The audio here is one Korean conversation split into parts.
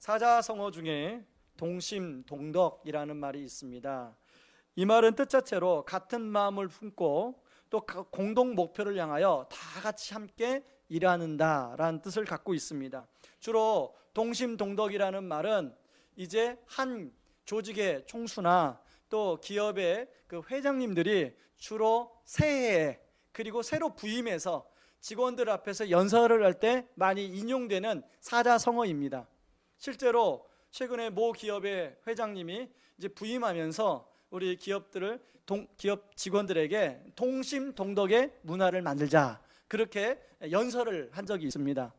사자성어 중에 동심동덕이라는 말이 있습니다. 이 말은 뜻 자체로 같은 마음을 품고 또 공동 목표를 향하여 다 같이 함께 일하는다라는 뜻을 갖고 있습니다. 주로 동심동덕이라는 말은 이제 한 조직의 총수나 또 기업의 그 회장님들이 주로 새해에 그리고 새로 부임해서 직원들 앞에서 연설을 할 때 많이 인용되는 사자성어입니다. 실제로 최근에 모 기업의 회장님이 이제 부임하면서 우리 기업 직원들에게 동심동덕의 문화를 만들자, 그렇게 연설을 한 적이 있습니다.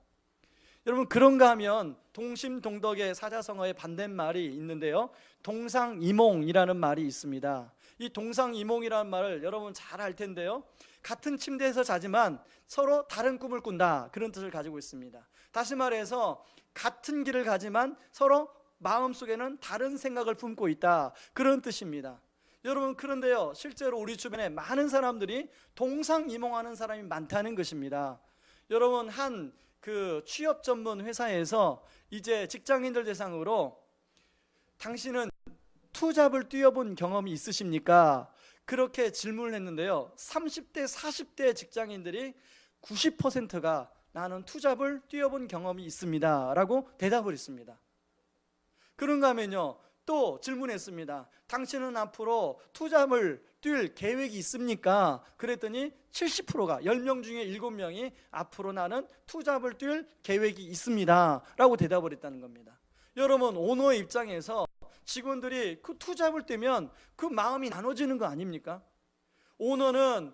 여러분, 그런가 하면 동심동덕의 사자성어의 반대말이 있는데요, 동상이몽이라는 말이 있습니다. 이 동상이몽이라는 말을 여러분 잘 알 텐데요, 같은 침대에서 자지만 서로 다른 꿈을 꾼다, 그런 뜻을 가지고 있습니다. 다시 말해서 같은 길을 가지만 서로 마음속에는 다른 생각을 품고 있다, 그런 뜻입니다. 여러분, 그런데요, 실제로 우리 주변에 많은 사람들이 동상이몽하는 사람이 많다는 것입니다. 여러분, 한 그 취업 전문 회사에서 이제 직장인들 대상으로 당신은 투잡을 뛰어본 경험이 있으십니까? 그렇게 질문을 했는데요, 30대 40대 직장인들이 90%가 나는 투잡을 뛰어본 경험이 있습니다 라고 대답을 했습니다. 그런가 하면요, 또 질문했습니다. 당신은 앞으로 투잡을 뛸 계획이 있습니까? 그랬더니 70%가 10명 중에 7명이 앞으로 나는 투잡을 뛸 계획이 있습니다 라고 대답을 했다는 겁니다. 여러분, 오너의 입장에서 직원들이 그 투잡을 뛰면 그 마음이 나눠지는 거 아닙니까? 오너는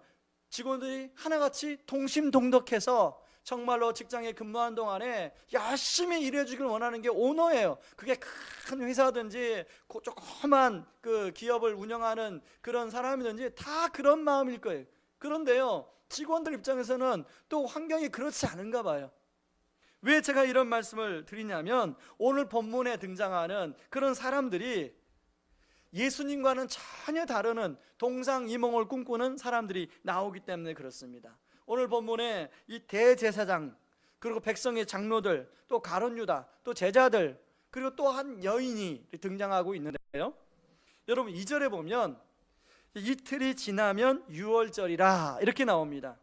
직원들이 하나같이 동심동덕해서 정말로 직장에 근무하는 동안에 열심히 일해주길 원하는 게 오너예요. 그게 큰 회사든지 조그만 그 기업을 운영하는 그런 사람이든지 다 그런 마음일 거예요. 그런데요, 직원들 입장에서는 또 환경이 그렇지 않은가 봐요. 왜 제가 이런 말씀을 드리냐면, 오늘 본문에 등장하는 그런 사람들이 예수님과는 전혀 다른 동상이몽을 꿈꾸는 사람들이 나오기 때문에 그렇습니다. 오늘 본문에 이 대제사장, 그리고 백성의 장로들, 또 가룟 유다, 또 제자들, 그리고 또 한 여인이 등장하고 있는데요, 여러분 2절에 보면 이틀이 지나면 유월절이라 이렇게 나옵니다.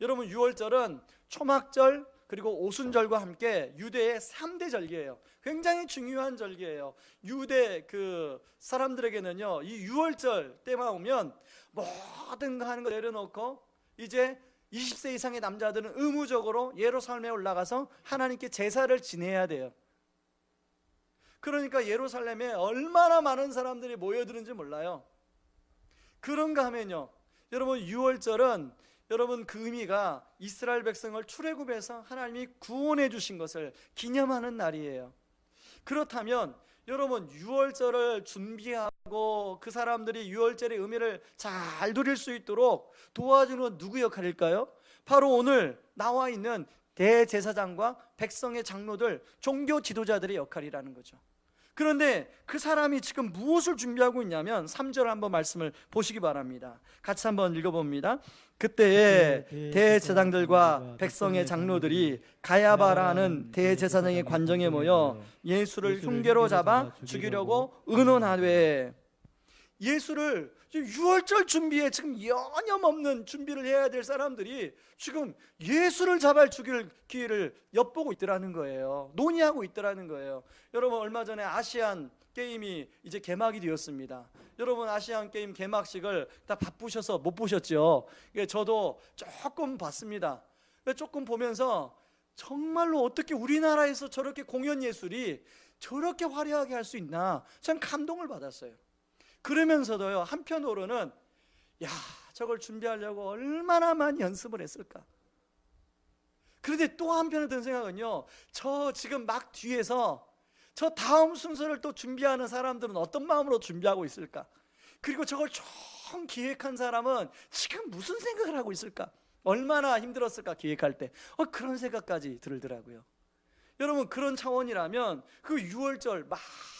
여러분, 유월절은 초막절 그리고 오순절과 함께 유대의 3대 절기예요. 굉장히 중요한 절기예요. 유대 그 사람들에게는요, 이 유월절 때만 오면 모든 거 하는 거 내려놓고 이제 20세 이상의 남자들은 의무적으로 예루살렘에 올라가서 하나님께 제사를 지내야 돼요. 그러니까 예루살렘에 얼마나 많은 사람들이 모여드는지 몰라요. 그런가 하면요, 여러분, 유월절은 여러분 그 의미가 이스라엘 백성을 출애굽해서 하나님이 구원해 주신 것을 기념하는 날이에요. 그렇다면 여러분, 유월절을 준비하고 그 사람들이 유월절의 의미를 잘 누릴 수 있도록 도와주는 건 누구 역할일까요? 바로 오늘 나와 있는 대제사장과 백성의 장로들, 종교 지도자들의 역할이라는 거죠. 그런데 그 사람이 지금 무엇을 준비하고 있냐면 3절 한번 말씀을 보시기 바랍니다. 같이 한번 읽어봅니다. 그때에 대제사장들과 백성의 장로들이 가야바라는 대제사장의 관정에 모여 예수를 흉계로 잡아 죽이려고 의논하되, 예수를 유월절 준비에 지금 여념없는 준비를 해야 될 사람들이 지금 예수를 잡아 죽일 기회를 엿보고 있더라는 거예요. 논의하고 있더라는 거예요. 여러분, 얼마 전에 아시안 게임이 이제 개막이 되었습니다. 여러분, 아시안 게임 개막식을 다 바쁘셔서 못 보셨죠? 저도 조금 봤습니다. 조금 보면서 정말로 어떻게 우리나라에서 저렇게 공연 예술이 저렇게 화려하게 할 수 있나, 참 감동을 받았어요. 그러면서도요, 한편으로는 야, 저걸 준비하려고 얼마나 많이 연습을 했을까. 그런데 또 한편에 든 생각은요, 저 지금 막 뒤에서 저 다음 순서를 또 준비하는 사람들은 어떤 마음으로 준비하고 있을까? 그리고 저걸 총 기획한 사람은 지금 무슨 생각을 하고 있을까? 얼마나 힘들었을까, 기획할 때. 그런 생각까지 들더라고요. 여러분, 그런 차원이라면 그 유월절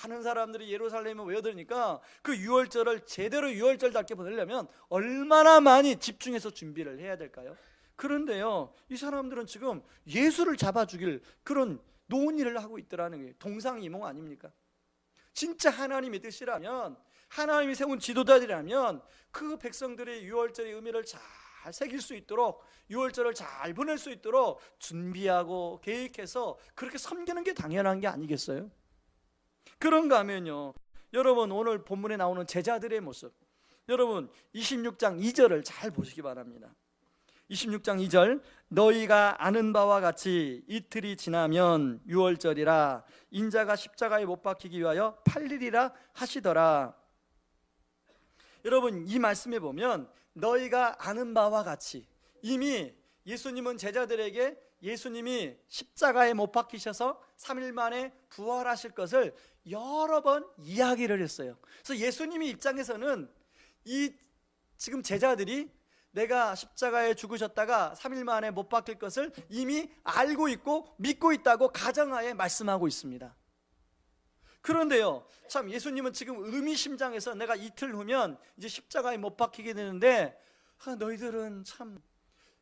많은 사람들이 예루살렘에 모여드니까 그 유월절을 제대로 유월절답게 보내려면 얼마나 많이 집중해서 준비를 해야 될까요? 그런데요, 이 사람들은 지금 예수를 잡아 죽일 그런 놓은 일을 하고 있더라는 거예요. 동상이몽 아닙니까? 진짜 하나님의 뜻이라면, 하나님이 세운 지도자들이라면 그 백성들의 유월절의 의미를 잘 새길 수 있도록, 유월절을 잘 보낼 수 있도록 준비하고 계획해서 그렇게 섬기는 게 당연한 게 아니겠어요? 그런가 하면요, 여러분 오늘 본문에 나오는 제자들의 모습, 여러분 26장 2절을 잘 보시기 바랍니다. 26장 2절, 너희가 아는 바와 같이 이틀이 지나면 유월절이라 인자가 십자가에 못 박히기 위하여 팔리리라 하시더라. 여러분 이 말씀에 보면 너희가 아는 바와 같이, 이미 예수님은 제자들에게 예수님이 십자가에 못 박히셔서 3일 만에 부활하실 것을 여러 번 이야기를 했어요. 그래서 예수님의 입장에서는 이 지금 제자들이 내가 십자가에 죽으셨다가 3일 만에 못 박힐 것을 이미 알고 있고 믿고 있다고 가정하에 말씀하고 있습니다. 그런데요, 참 예수님은 지금 의미심장해서 내가 이틀 후면 이제 십자가에 못 박히게 되는데, 너희들은 참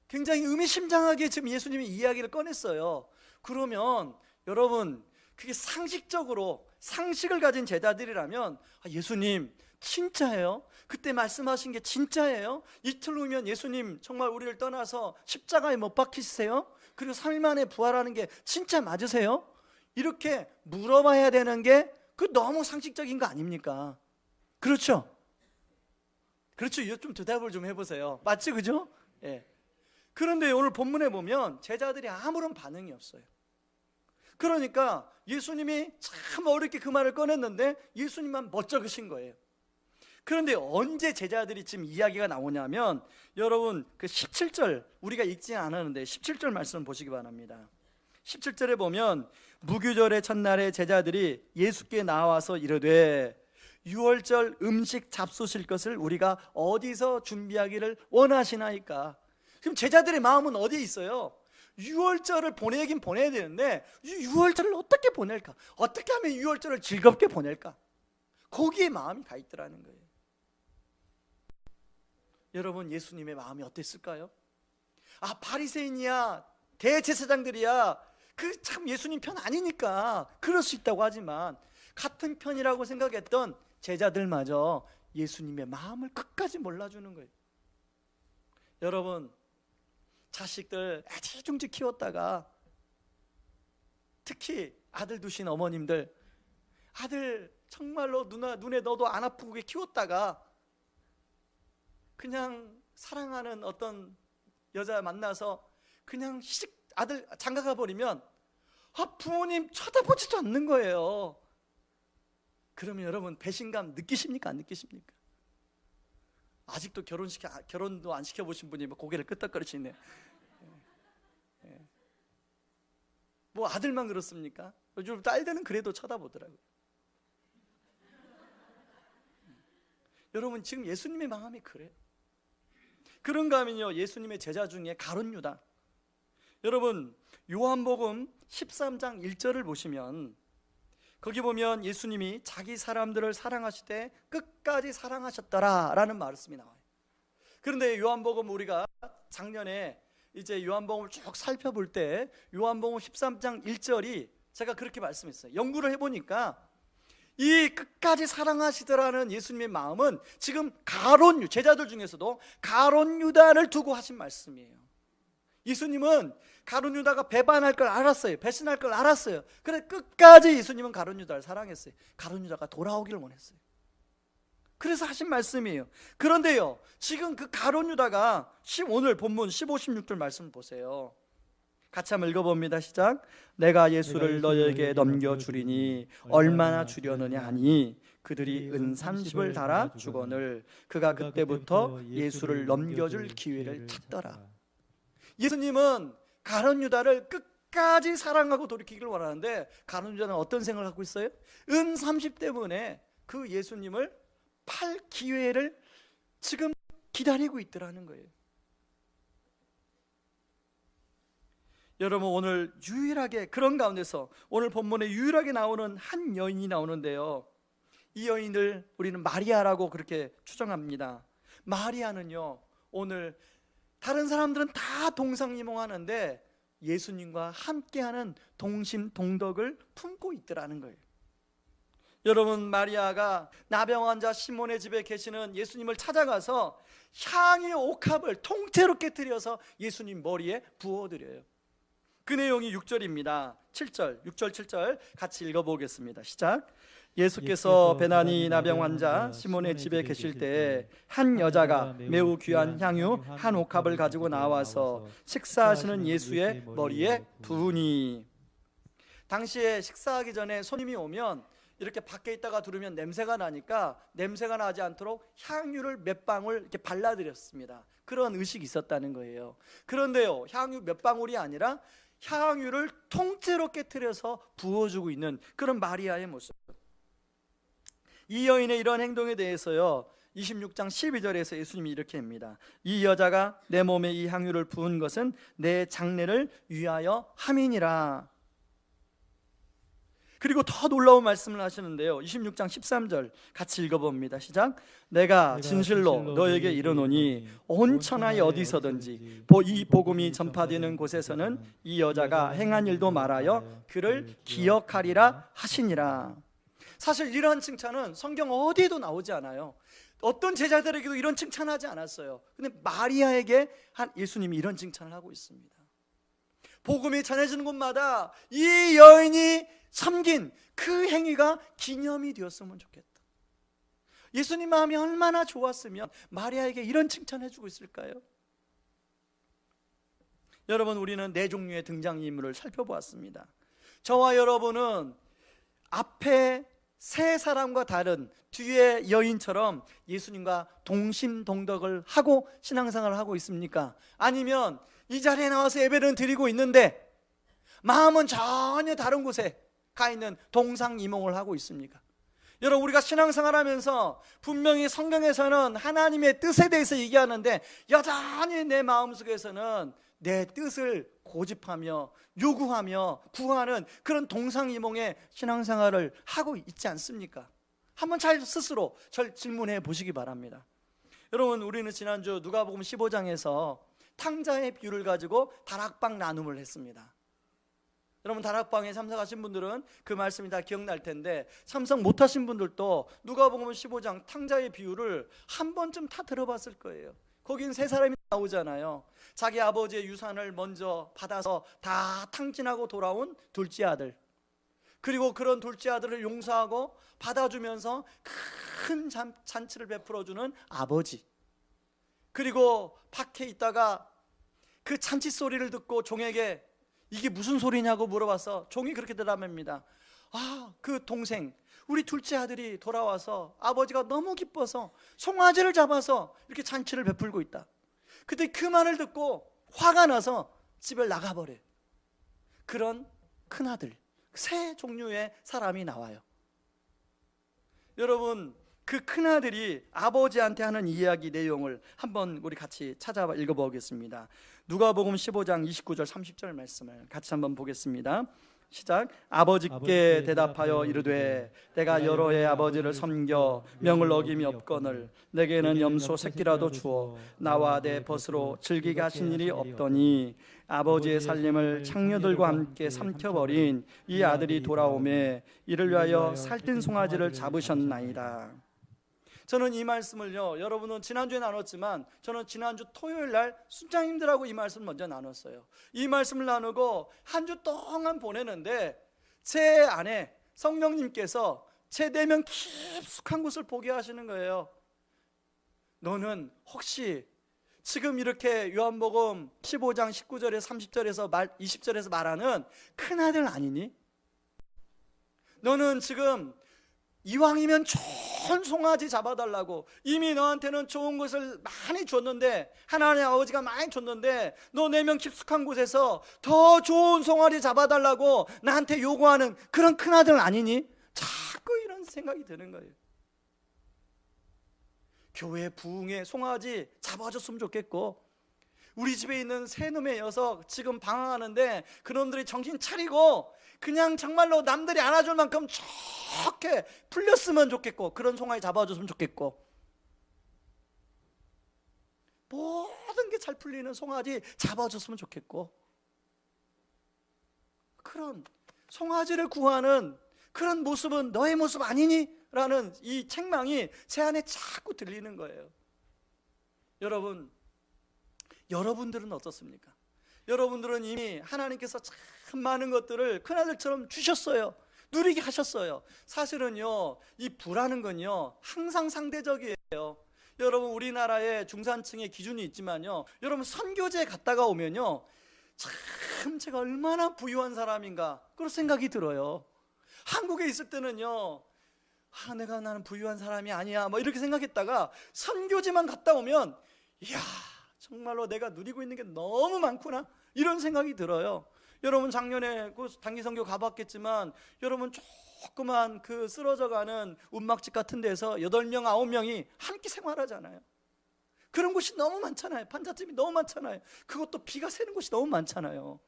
굉장히 의미심장하게 지금 예수님이 이야기를 꺼냈어요. 그러면 여러분 그게 상식적으로 상식을 가진 제자들이라면, 예수님 진짜예요? 그때 말씀하신 게 진짜예요? 이틀 후면 예수님 정말 우리를 떠나서 십자가에 못 박히세요? 그리고 3일 만에 부활하는 게 진짜 맞으세요? 이렇게 물어봐야 되는 게 그 너무 상식적인 거 아닙니까? 그렇죠? 그렇죠. 이거 좀 대답을 좀 해보세요. 맞지, 그죠? 예. 그런데 오늘 본문에 보면 제자들이 아무런 반응이 없어요. 그러니까 예수님이 참 어렵게 그 말을 꺼냈는데 예수님만 멋쩍으신 거예요. 그런데 언제 제자들이 지금 이야기가 나오냐면, 여러분 그 17절 우리가 읽지 않았는데 17절 말씀 보시기 바랍니다. 17절에 보면 무교절의 첫날에 제자들이 예수께 나와서 이르되 유월절 음식 잡수실 것을 우리가 어디서 준비하기를 원하시나이까. 지금 제자들의 마음은 어디에 있어요? 유월절을 보내긴 보내야 되는데 유월절을 어떻게 보낼까? 어떻게 하면 유월절을 즐겁게 보낼까? 거기에 마음이 가 있더라는 거예요. 여러분 예수님의 마음이 어땠을까요? 바리새인이야, 대제사장들이야, 그 참 예수님 편 아니니까 그럴 수 있다고 하지만 같은 편이라고 생각했던 제자들마저 예수님의 마음을 끝까지 몰라주는 거예요. 여러분 자식들 애지중지 키웠다가, 특히 아들 두신 어머님들, 아들 정말로 눈에 넣어도 안 아프게 키웠다가 그냥 사랑하는 어떤 여자 만나서 그냥 아들 장가가 버리면 부모님 쳐다보지도 않는 거예요. 그러면 여러분 배신감 느끼십니까? 안 느끼십니까? 아직도 결혼도 안 시켜보신 분이 고개를 끄덕거리시네요. 뭐 아들만 그렇습니까? 요즘 딸들은 그래도 쳐다보더라고요. 여러분 지금 예수님의 마음이 그래요. 그런가 하면요, 예수님의 제자 중에 가룟 유다, 여러분 요한복음 13장 1절을 보시면 거기 보면 예수님이 자기 사람들을 사랑하시되 끝까지 사랑하셨더라 라는 말씀이 나와요. 그런데 요한복음 우리가 작년에 이제 요한복음을 쭉 살펴볼 때 요한복음 13장 1절이 제가 그렇게 말씀했어요. 연구를 해보니까 이 끝까지 사랑하시더라는 예수님의 마음은 지금 제자들 중에서도 가룟 유다를 두고 하신 말씀이에요. 예수님은 가룟 유다가 배반할 걸 알았어요. 배신할 걸 알았어요. 그래서 끝까지 예수님은 가룟 유다를 사랑했어요. 가룟 유다가 돌아오기를 원했어요. 그래서 하신 말씀이에요. 그런데요, 지금 그 가룟 유다가 오늘 본문 15, 16절 말씀 보세요. 같이 한번 읽어봅니다. 시작. 내가 예수를 너희에게 넘겨주리니 얼마나 주려느냐 하니 그들이 은 30을 달아 주거늘 그가 그때부터 예수를 넘겨줄 기회를 찾더라. 예수님은 가룟 유다를 끝까지 사랑하고 돌이키기를 원하는데 가룟 유다는 어떤 생각을 갖고 있어요? 은 30 때문에 그 예수님을 팔 기회를 지금 기다리고 있더라는 거예요. 여러분 오늘 유일하게 그런 가운데서 오늘 본문에 유일하게 나오는 한 여인이 나오는데요, 이 여인을 우리는 마리아라고 그렇게 추정합니다. 마리아는요, 오늘 다른 사람들은 다 동상이몽하는데 예수님과 함께하는 동심동덕을 품고 있더라는 거예요. 여러분, 마리아가 나병 환자 시몬의 집에 계시는 예수님을 찾아가서 향유 옥합을 통째로 깨뜨려서 예수님 머리에 부어드려요. 그 내용이 6절입니다. 7절, 6절 7절 같이 읽어보겠습니다. 시작. 예수께서 베나니 나병 환자 시몬의 집에 계실 때에 한 여자가 매우 귀한 향유 한 옥합을 가지고 나와서 식사하시는 예수의 머리에 부으니. 당시에 식사하기 전에 손님이 오면 이렇게 밖에 있다가 두르면 냄새가 나니까 냄새가 나지 않도록 향유를 몇 방울 이렇게 발라드렸습니다. 그런 의식이 있었다는 거예요. 그런데요, 향유 몇 방울이 아니라 향유를 통째로 깨트려서 부어주고 있는 그런 마리아의 모습. 이 여인의 이런 행동에 대해서요, 26장 12절에서 예수님이 이렇게 합니다. 이 여자가 내 몸에 이 향유를 부은 것은 내 장례를 위하여 함이니라. 그리고 더 놀라운 말씀을 하시는데요, 26장 13절 같이 읽어봅니다. 시작. 내가 진실로 너에게 이르노니 온 천하에 어디서든지 이 복음이 전파되는 곳에서는 이 여자가 행한 일도 말하여 그를 기억하리라 하시니라. 사실 이러한 칭찬은 성경 어디에도 나오지 않아요. 어떤 제자들에게도 이런 칭찬하지 않았어요. 근데 마리아에게 예수님이 이런 칭찬을 하고 있습니다. 복음이 전해지는 곳마다 이 여인이 섬긴 그 행위가 기념이 되었으면 좋겠다. 예수님 마음이 얼마나 좋았으면 마리아에게 이런 칭찬을 해주고 있을까요? 여러분, 우리는 네 종류의 등장인물을 살펴보았습니다. 저와 여러분은 앞에 세 사람과 다른 뒤에 여인처럼 예수님과 동심동덕을 하고 신앙생활을 하고 있습니까? 아니면 이 자리에 나와서 예배를 드리고 있는데 마음은 전혀 다른 곳에 가 있는 동상이몽을 하고 있습니까? 여러분, 우리가 신앙생활하면서 분명히 성경에서는 하나님의 뜻에 대해서 얘기하는데 여전히 내 마음속에서는 내 뜻을 고집하며 요구하며 구하는 그런 동상이몽의 신앙생활을 하고 있지 않습니까? 한번 잘 스스로 질문해 보시기 바랍니다. 여러분, 우리는 지난주 누가복음 15장에서 탕자의 비유를 가지고 다락방 나눔을 했습니다. 여러분, 다락방에 참석하신 분들은 그 말씀이 다 기억날 텐데 참석 못하신 분들도 누가복음 15장 탕자의 비유를 한 번쯤 다 들어봤을 거예요. 거긴 세 사람이 나오잖아요. 자기 아버지의 유산을 먼저 받아서 다 탕진하고 돌아온 둘째 아들, 그리고 그런 둘째 아들을 용서하고 받아주면서 큰 잔치를 베풀어주는 아버지, 그리고 밖에 있다가 그 잔치 소리를 듣고 종에게 이게 무슨 소리냐고 물어봐서 종이 그렇게 대답합니다. 그 동생, 우리 둘째 아들이 돌아와서 아버지가 너무 기뻐서 송아지를 잡아서 이렇게 잔치를 베풀고 있다. 그때 그 말을 듣고 화가 나서 집을 나가버려요. 그런 큰아들, 세 종류의 사람이 나와요. 여러분, 그 큰아들이 아버지한테 하는 이야기 내용을 한번 우리 같이 찾아봐 읽어보겠습니다. 누가복음 15장 29절 30절 말씀을 같이 한번 보겠습니다. 시작. 아버지께 대답하여 이르되 내가 여러 해 아버지를 섬겨 명을 어김이 없거늘 내게는 염소 새끼라도 주어 나와 내 벗으로 즐기게 하신 일이 없더니 아버지의 살림을 창녀들과 함께 삼켜버린 이 아들이 돌아오매 이를 위하여 살찐 송아지를 잡으셨나이다. 저는 이 말씀을요, 여러분은 지난주에 나눴지만 저는 지난주 토요일 날 순장님들하고 이 말씀을 먼저 나눴어요. 이 말씀을 나누고 한 주 동안 보내는데 제 안에 성령님께서 제 내면 깊숙한 곳을 보게 하시는 거예요. 너는 혹시 지금 이렇게 요한복음 15장 19절에서 30절에서 20절에서 말하는 큰아들 아니니? 너는 지금 이왕이면 좋은 송아지 잡아달라고 이미 너한테는 좋은 것을 많이 줬는데, 하나님 아버지가 많이 줬는데 너 내면 깊숙한 곳에서 더 좋은 송아지 잡아달라고 나한테 요구하는 그런 큰아들 아니니? 자꾸 이런 생각이 드는 거예요. 교회 부흥의 송아지 잡아줬으면 좋겠고, 우리 집에 있는 세 놈의 녀석 지금 방황하는데 그놈들이 정신 차리고 그냥 정말로 남들이 안아줄 만큼 좋게 풀렸으면 좋겠고, 그런 송아지 잡아줬으면 좋겠고, 모든 게 잘 풀리는 송아지 잡아줬으면 좋겠고, 그런 송아지를 구하는 그런 모습은 너의 모습 아니니? 라는 이 책망이 제 안에 자꾸 들리는 거예요. 여러분, 여러분들은 어떻습니까? 여러분들은 이미 하나님께서 참 많은 것들을 큰아들처럼 주셨어요. 누리게 하셨어요. 사실은요, 이 부라는 건요 항상 상대적이에요. 여러분, 우리나라의 중산층의 기준이 있지만요, 여러분 선교지에 갔다가 오면요, 참 제가 얼마나 부유한 사람인가 그런 생각이 들어요. 한국에 있을 때는요, 나는 부유한 사람이 아니야 뭐 이렇게 생각했다가 선교지만 갔다 오면 이야, 정말로 내가 누리고 있는 게 너무 많구나 이런 생각이 들어요. 여러분, 작년에 그 단기 선교 가봤겠지만 여러분, 조그만 그 쓰러져가는 운막집 같은 데서 8명 9명이 함께 생활하잖아요. 그런 곳이 너무 많잖아요. 판잣집이 너무 많잖아요. 그것도 비가 새는 곳이 너무 많잖아요.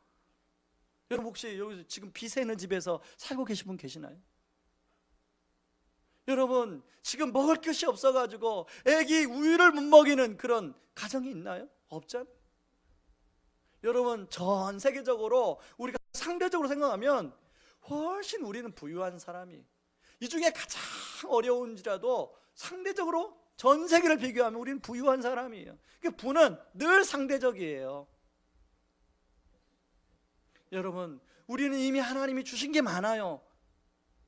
여러분, 혹시 여기 지금 비 새는 집에서 살고 계신 분 계시나요? 여러분, 지금 먹을 것이 없어가지고 애기 우유를 못 먹이는 그런 가정이 있나요? 없잖아요. 여러분, 전 세계적으로 우리가 상대적으로 생각하면 훨씬 우리는 부유한 사람이, 이 중에 가장 어려운지라도 상대적으로 전 세계를 비교하면 우리는 부유한 사람이에요. 그 부는 늘 상대적이에요. 여러분, 우리는 이미 하나님이 주신 게 많아요.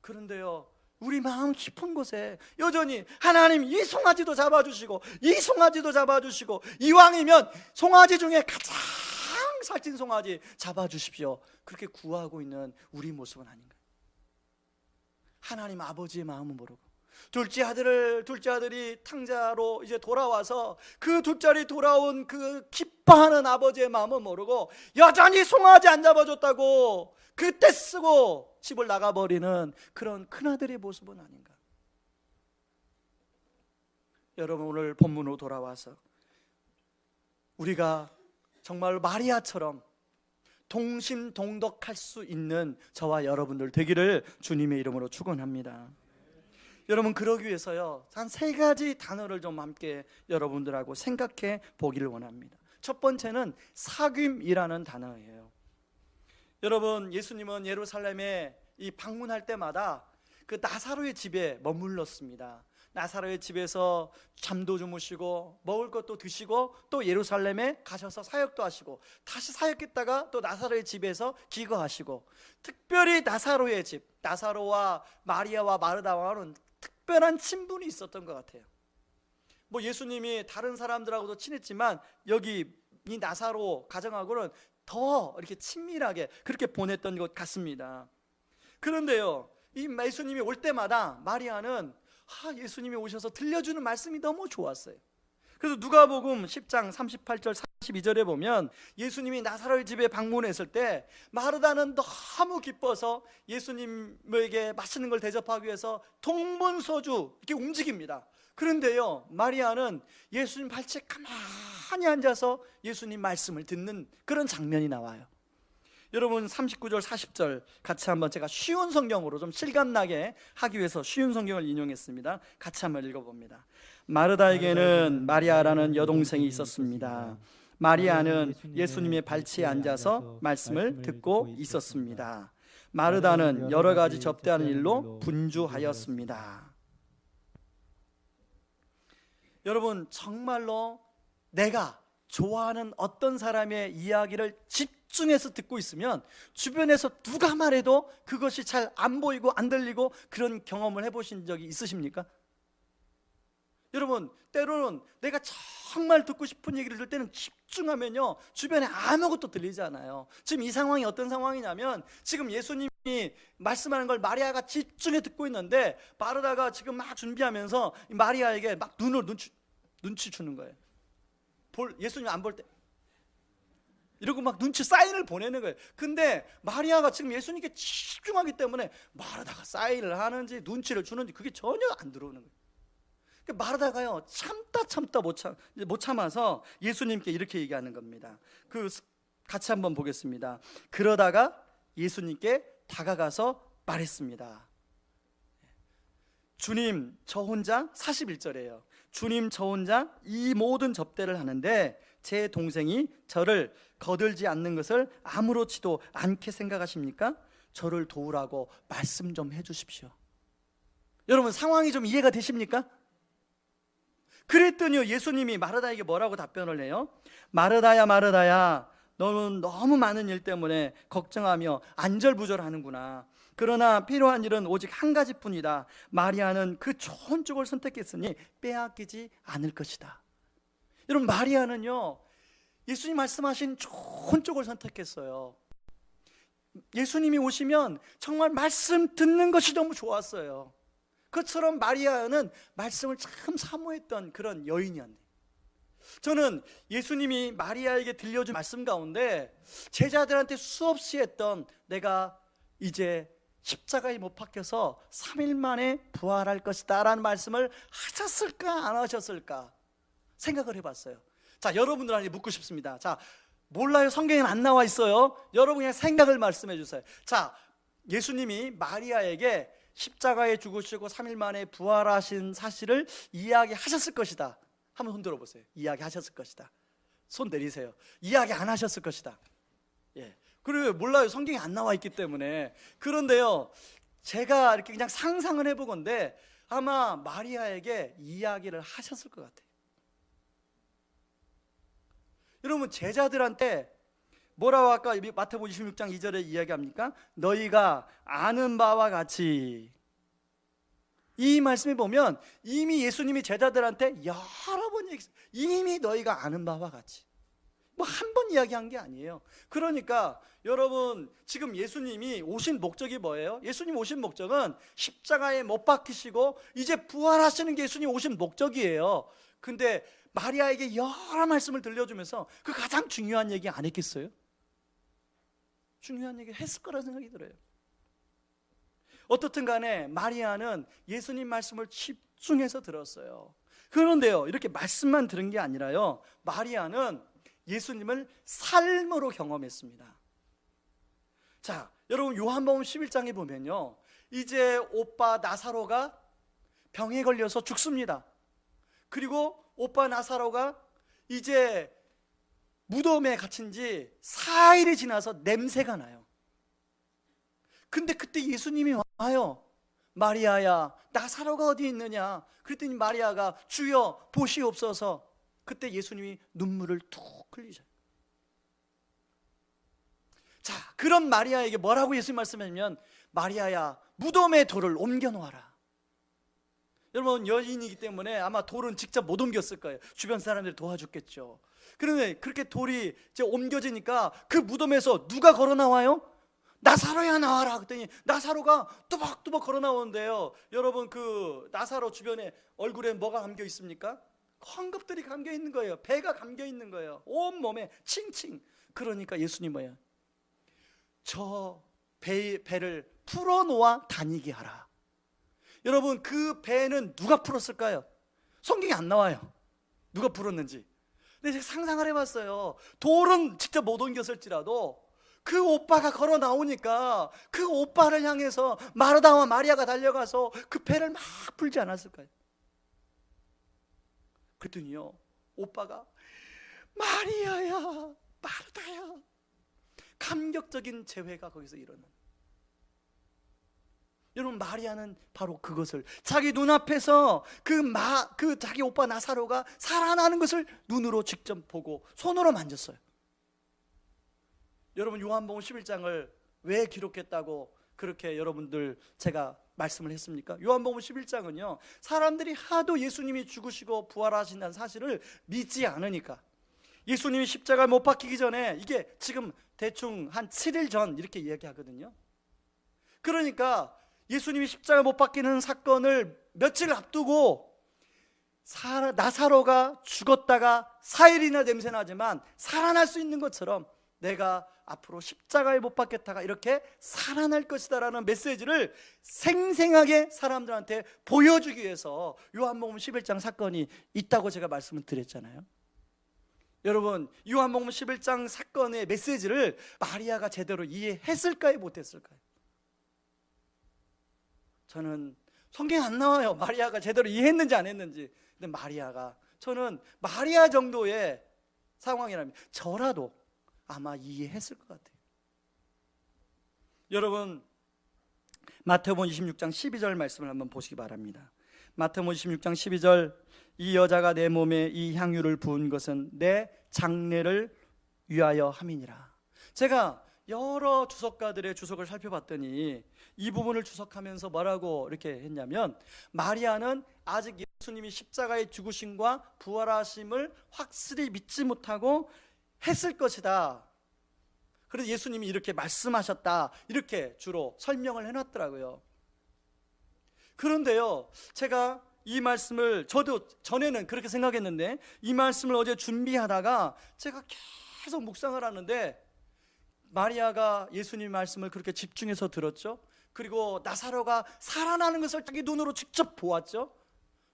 그런데요, 우리 마음 깊은 곳에 여전히 하나님, 이 송아지도 잡아주시고 이 송아지도 잡아주시고 이왕이면 송아지 중에 가장 살찐 송아지 잡아주십시오, 그렇게 구하고 있는 우리 모습은 아닌가? 하나님 아버지의 마음은 모르고 둘째 아들이 탕자로 이제 돌아와서 그 둘째 돌아온 그 기뻐하는 아버지의 마음은 모르고 여전히 송아지 안 잡아줬다고 그때 쓰고 집을 나가버리는 그런 큰아들의 모습은 아닌가? 여러분, 오늘 본문으로 돌아와서 우리가 정말 마리아처럼 동심동덕할 수 있는 저와 여러분들 되기를 주님의 이름으로 축원합니다. 여러분, 그러기 위해서요, 한 3가지 단어를 좀 함께 여러분들하고 생각해 보기를 원합니다. 첫 번째는 사귐이라는 단어예요. 여러분, 예수님은 예루살렘에 이 방문할 때마다 그 나사로의 집에 머물렀습니다. 나사로의 집에서 잠도 주무시고 먹을 것도 드시고 또 예루살렘에 가셔서 사역도 하시고 다시 사역했다가 또 나사로의 집에서 기거하시고, 특별히 나사로의 집, 나사로와 마리아와 마르다와는 특별한 친분이 있었던 것 같아요. 뭐 예수님이 다른 사람들하고도 친했지만 여기 이 나사로 가정하고는 더 이렇게 친밀하게 그렇게 보냈던 것 같습니다. 그런데요, 이 예수님이 올 때마다 마리아는 예수님이 오셔서 들려주는 말씀이 너무 좋았어요. 그래서 누가복음 10장 38절 42절에 보면 예수님이 나사로의 집에 방문했을 때 마르다는 너무 기뻐서 예수님에게 맛있는 걸 대접하기 위해서 동분서주 이렇게 움직입니다. 그런데요, 마리아는 예수님 발치에 가만히 앉아서 예수님 말씀을 듣는 그런 장면이 나와요. 여러분, 39절 40절 같이 한번, 제가 쉬운 성경으로 좀 실감나게 하기 위해서 쉬운 성경을 인용했습니다. 같이 한번 읽어봅니다. 마르다에게는 마리아라는 여동생이 있었습니다. 마리아는 예수님의 발치에 앉아서 말씀을 듣고 있었습니다. 마르다는 여러 가지 접대하는 일로 분주하였습니다. 여러분, 정말로 내가 좋아하는 어떤 사람의 이야기를 집중해서 듣고 있으면 주변에서 누가 말해도 그것이 잘 안 보이고 안 들리고 그런 경험을 해보신 적이 있으십니까? 여러분, 때로는 내가 정말 듣고 싶은 얘기를 들을 때는 집중하면요, 주변에 아무것도 들리지 않아요. 지금 이 상황이 어떤 상황이냐면, 지금 예수님이 말씀하는 걸 마리아가 집중해 듣고 있는데 마르다가 지금 막 준비하면서 마리아에게 막 눈치 주는 거예요. 예수님 안 볼 때 이러고 막 눈치 사인을 보내는 거예요. 근데 마리아가 지금 예수님께 집중하기 때문에 마르다가 사인을 하는지 눈치를 주는지 그게 전혀 안 들어오는 거예요. 마르다가요, 참다 못 참아서 예수님께 이렇게 얘기하는 겁니다. 같이 한번 보겠습니다. 그러다가 예수님께 다가가서 말했습니다. 주님, 저 혼자, 41절이에요. 주님, 저 혼자 이 모든 접대를 하는데 제 동생이 저를 거들지 않는 것을 아무렇지도 않게 생각하십니까? 저를 도우라고 말씀 좀 해주십시오. 여러분, 상황이 좀 이해가 되십니까? 그랬더니요, 예수님이 마르다에게 뭐라고 답변을 해요? 마르다야, 마르다야, 너는 너무 많은 일 때문에 걱정하며 안절부절하는구나. 그러나 필요한 일은 오직 한 가지뿐이다. 마리아는 그 좋은 쪽을 선택했으니 빼앗기지 않을 것이다. 여러분, 마리아는요, 예수님 말씀하신 좋은 쪽을 선택했어요. 예수님이 오시면 정말 말씀 듣는 것이 너무 좋았어요. 그처럼 마리아는 말씀을 참 사모했던 그런 여인이었네요. 저는 예수님이 마리아에게 들려준 말씀 가운데 제자들한테 수없이 했던, 내가 이제 십자가에 못 박혀서 3일 만에 부활할 것이다 라는 말씀을 하셨을까 안 하셨을까 생각을 해봤어요. 자, 여러분들한테 묻고 싶습니다. 자, 몰라요, 성경에는 안 나와 있어요. 여러분 그냥 생각을 말씀해 주세요. 자, 예수님이 마리아에게 십자가에 죽으시고 3일 만에 부활하신 사실을 이야기하셨을 것이다. 한번 손 들어보세요. 이야기하셨을 것이다. 손 내리세요. 이야기 안 하셨을 것이다. 예. 그리고 몰라요, 성경에 안 나와 있기 때문에. 그런데요, 제가 이렇게 그냥 상상을 해보건데 아마 마리아에게 이야기를 하셨을 것 같아요. 여러분, 제자들한테 뭐라고 아까 마태복음 26장 2절에 이야기합니까? 너희가 아는 바와 같이. 이 말씀에 보면 이미 예수님이 제자들한테 여러 번 얘기했어요. 이미 너희가 아는 바와 같이. 뭐 한 번 이야기한 게 아니에요. 그러니까 여러분, 지금 예수님이 오신 목적이 뭐예요? 예수님 오신 목적은 십자가에 못 박히시고 이제 부활하시는 게 예수님 오신 목적이에요. 근데 마리아에게 여러 말씀을 들려주면서 그 가장 중요한 얘기 안 했겠어요? 중요한 얘기 했을 거라 생각이 들어요. 어떻든 간에 마리아는 예수님 말씀을 집중해서 들었어요. 그런데요, 이렇게 말씀만 들은 게 아니라요, 마리아는 예수님을 삶으로 경험했습니다. 자, 여러분, 요한복음 11장에 보면요, 이제 오빠 나사로가 병에 걸려서 죽습니다. 그리고 오빠 나사로가 이제 무덤에 갇힌 지 4일이 지나서 냄새가 나요. 근데 그때 예수님이 와요. 마리아야, 나사로가 어디 있느냐? 그랬더니 마리아가 주여 보시옵소서. 그때 예수님이 눈물을 툭 흘리셔요. 자, 그런 마리아에게 뭐라고 예수님 말씀하시면, 마리아야, 무덤에 돌을 옮겨 놓아라. 여러분, 여인이기 때문에 아마 돌은 직접 못 옮겼을 거예요. 주변 사람들이 도와줬겠죠. 그런데 그렇게 돌이 이제 옮겨지니까 그 무덤에서 누가 걸어 나와요? 나사로야, 나와라. 그랬더니 나사로가 뚜벅뚜벅 걸어 나오는데요, 여러분, 그 나사로 주변에 얼굴에 뭐가 감겨 있습니까? 헝겊들이 감겨 있는 거예요. 배가 감겨 있는 거예요. 온 몸에 칭칭. 그러니까 예수님 뭐예요? 저 배를 풀어놓아 다니게 하라. 여러분, 그 배는 누가 풀었을까요? 성경에 안 나와요, 누가 풀었는지. 근데 제가 상상을 해봤어요. 돌은 직접 못 옮겼을지라도 그 오빠가 걸어 나오니까 그 오빠를 향해서 마르다와 마리아가 달려가서 그 배를 막 풀지 않았을까요? 그랬더니요, 오빠가 마리아야, 마르다야, 감격적인 재회가 거기서 일어나요. 여러분, 마리아는 바로 그것을, 자기 눈앞에서 그 자기 오빠 나사로가 살아나는 것을 눈으로 직접 보고 손으로 만졌어요. 여러분, 요한복음 11장을 왜 기록했다고 그렇게 여러분들 제가 말씀을 했습니까? 요한복음 11장은요, 사람들이 하도 예수님이 죽으시고 부활하신다는 사실을 믿지 않으니까, 예수님이 십자가에 못 박히기 전에, 이게 지금 대충 한 7일 전 이렇게 이야기하거든요. 그러니까 예수님이 십자가에 못 박히는 사건을 며칠 앞두고 나사로가 죽었다가 4일이나 냄새나지만 살아날 수 있는 것처럼 내가 앞으로 십자가에 못 박혔다가 이렇게 살아날 것이다 라는 메시지를 생생하게 사람들한테 보여주기 위해서 요한복음 11장 사건이 있다고 제가 말씀을 드렸잖아요. 여러분, 요한복음 11장 사건의 메시지를 마리아가 제대로 이해했을까요, 못했을까요? 저는 성경에 안 나와요, 마리아가 제대로 이해했는지 안 했는지. 근데 저는 마리아 정도의 상황이라면 저라도 아마 이해했을 것 같아요. 여러분, 마태복음 26장 12절 말씀을 한번 보시기 바랍니다. 마태복음 26장 12절, 이 여자가 내 몸에 이 향유를 부은 것은 내 장례를 위하여 함이니라. 제가 여러 주석가들의 주석을 살펴봤더니 이 부분을 주석하면서 뭐라고 이렇게 했냐면, 마리아는 아직 예수님이 십자가의 죽으심과 부활하심을 확실히 믿지 못하고 했을 것이다. 그래서 예수님이 이렇게 말씀하셨다, 이렇게 주로 설명을 해놨더라고요. 그런데요, 제가 이 말씀을, 저도 전에는 그렇게 생각했는데 이 말씀을 어제 준비하다가 제가 계속 묵상을 하는데, 마리아가 예수님 말씀을 그렇게 집중해서 들었죠. 그리고 나사로가 살아나는 것을 자기 눈으로 직접 보았죠.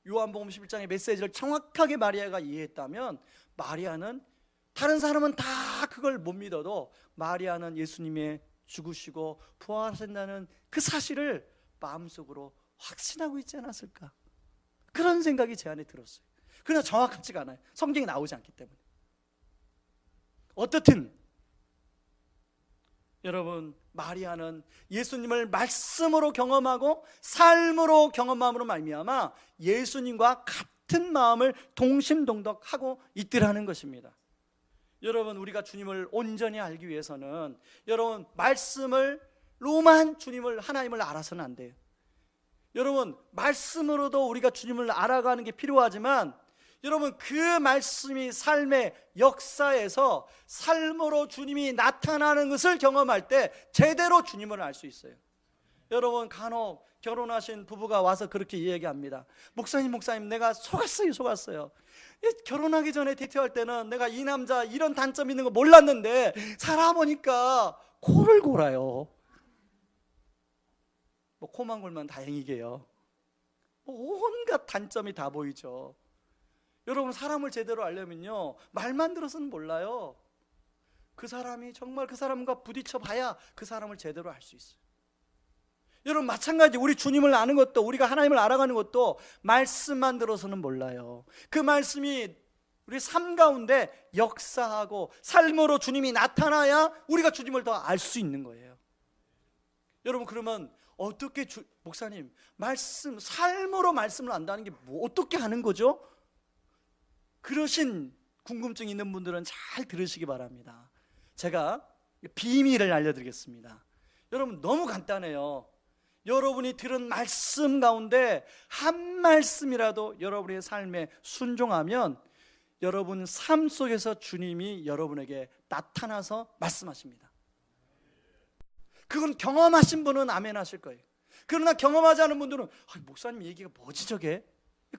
요한복음 11장의 메시지를 정확하게 마리아가 이해했다면, 마리아는, 다른 사람은 다 그걸 못 믿어도 마리아는 예수님의 죽으시고 부활하신다는 그 사실을 마음속으로 확신하고 있지 않았을까, 그런 생각이 제 안에 들었어요. 그러나 정확하지가 않아요. 성경이 나오지 않기 때문에. 어떻든 여러분, 마리아는 예수님을 말씀으로 경험하고 삶으로 경험함으로 말미암아 예수님과 같은 마음을 동심동덕하고 있더라는 것입니다. 여러분, 우리가 주님을 온전히 알기 위해서는 여러분, 말씀으로만 주님을, 하나님을 알아서는 안 돼요. 여러분, 말씀으로도 우리가 주님을 알아가는 게 필요하지만, 여러분, 그 말씀이 삶의 역사에서 삶으로 주님이 나타나는 것을 경험할 때 제대로 주님을 알 수 있어요. 여러분, 간혹 결혼하신 부부가 와서 그렇게 이야기합니다. 목사님, 내가 속았어요. 결혼하기 전에 데이트할 때는 내가 이 남자 이런 단점 있는 거 몰랐는데 살아보니까 코를 골아요. 뭐 코만 골면 다행이게요. 온갖 단점이 다 보이죠. 여러분, 사람을 제대로 알려면요, 말만 들어서는 몰라요. 그 사람이 정말 그 사람과 부딪혀 봐야 그 사람을 제대로 알 수 있어요. 여러분, 마찬가지, 우리 주님을 아는 것도, 우리가 하나님을 알아가는 것도 말씀만 들어서는 몰라요. 그 말씀이 우리 삶 가운데 역사하고 삶으로 주님이 나타나야 우리가 주님을 더 알 수 있는 거예요. 여러분, 그러면 어떻게 목사님, 말씀, 삶으로 말씀을 안다는 게 어떻게 하는 거죠? 그러신 궁금증 있는 분들은 잘 들으시기 바랍니다. 제가 비밀을 알려드리겠습니다. 여러분, 너무 간단해요. 여러분이 들은 말씀 가운데 한 말씀이라도 여러분의 삶에 순종하면 여러분 삶 속에서 주님이 여러분에게 나타나서 말씀하십니다. 그건 경험하신 분은 아멘 하실 거예요. 그러나 경험하지 않은 분들은 목사님 얘기가 뭐지 저게?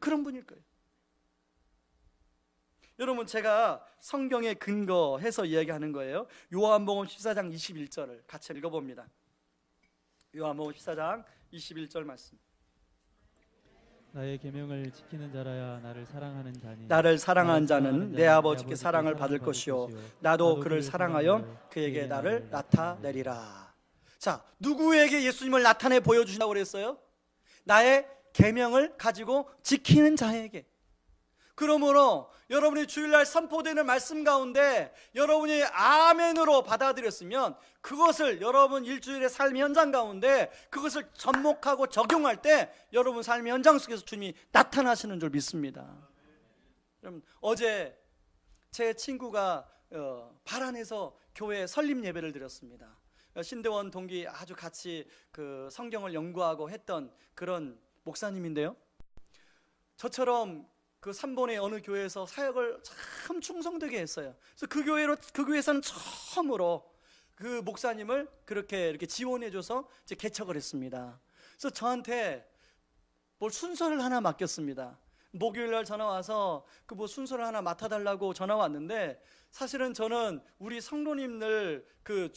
그런 분일 거예요. 여러분, 제가 성경에 근거해서 이야기하는 거예요. 요한복음 14장 21절을 같이 읽어봅니다. 요한복음 14장 21절 말씀. 나의 계명을 지키는 자라야 나를 사랑하는 자니, 나를 사랑하는 자는 내 아버지께 사랑을 받을 것이요 나도 그를 사랑하여 그에게 나를 나타내리라. 자, 누구에게 예수님을 나타내 보여주신다고 그랬어요? 나의 계명을 가지고 지키는 자에게. 그러므로 여러분이 주일날 선포되는 말씀 가운데 여러분이 아멘으로 받아들였으면 그것을 여러분 일주일의 삶 현장 가운데 그것을 접목하고 적용할 때 여러분 삶의 현장 속에서 주님이 나타나시는 줄 믿습니다. 여러분, 어제 제 친구가 발안에서 교회 설립 예배를 드렸습니다. 신대원 동기 아주 같이 그 성경을 연구하고 했던 그런 목사님인데요, 저처럼 그 삼본의 어느 교회에서 사역을 참 충성되게 했어요. 그래서 그 교회에서는 처음으로 그 목사님을 이렇게 지원해줘서 이제 개척을 했습니다. 그래서 저한테 뭘 순서를 하나 맡겼습니다. 목요일날 전화 와서 그 뭐 순서를 하나 맡아달라고 전화 왔는데, 사실은 저는 우리 성도님들 그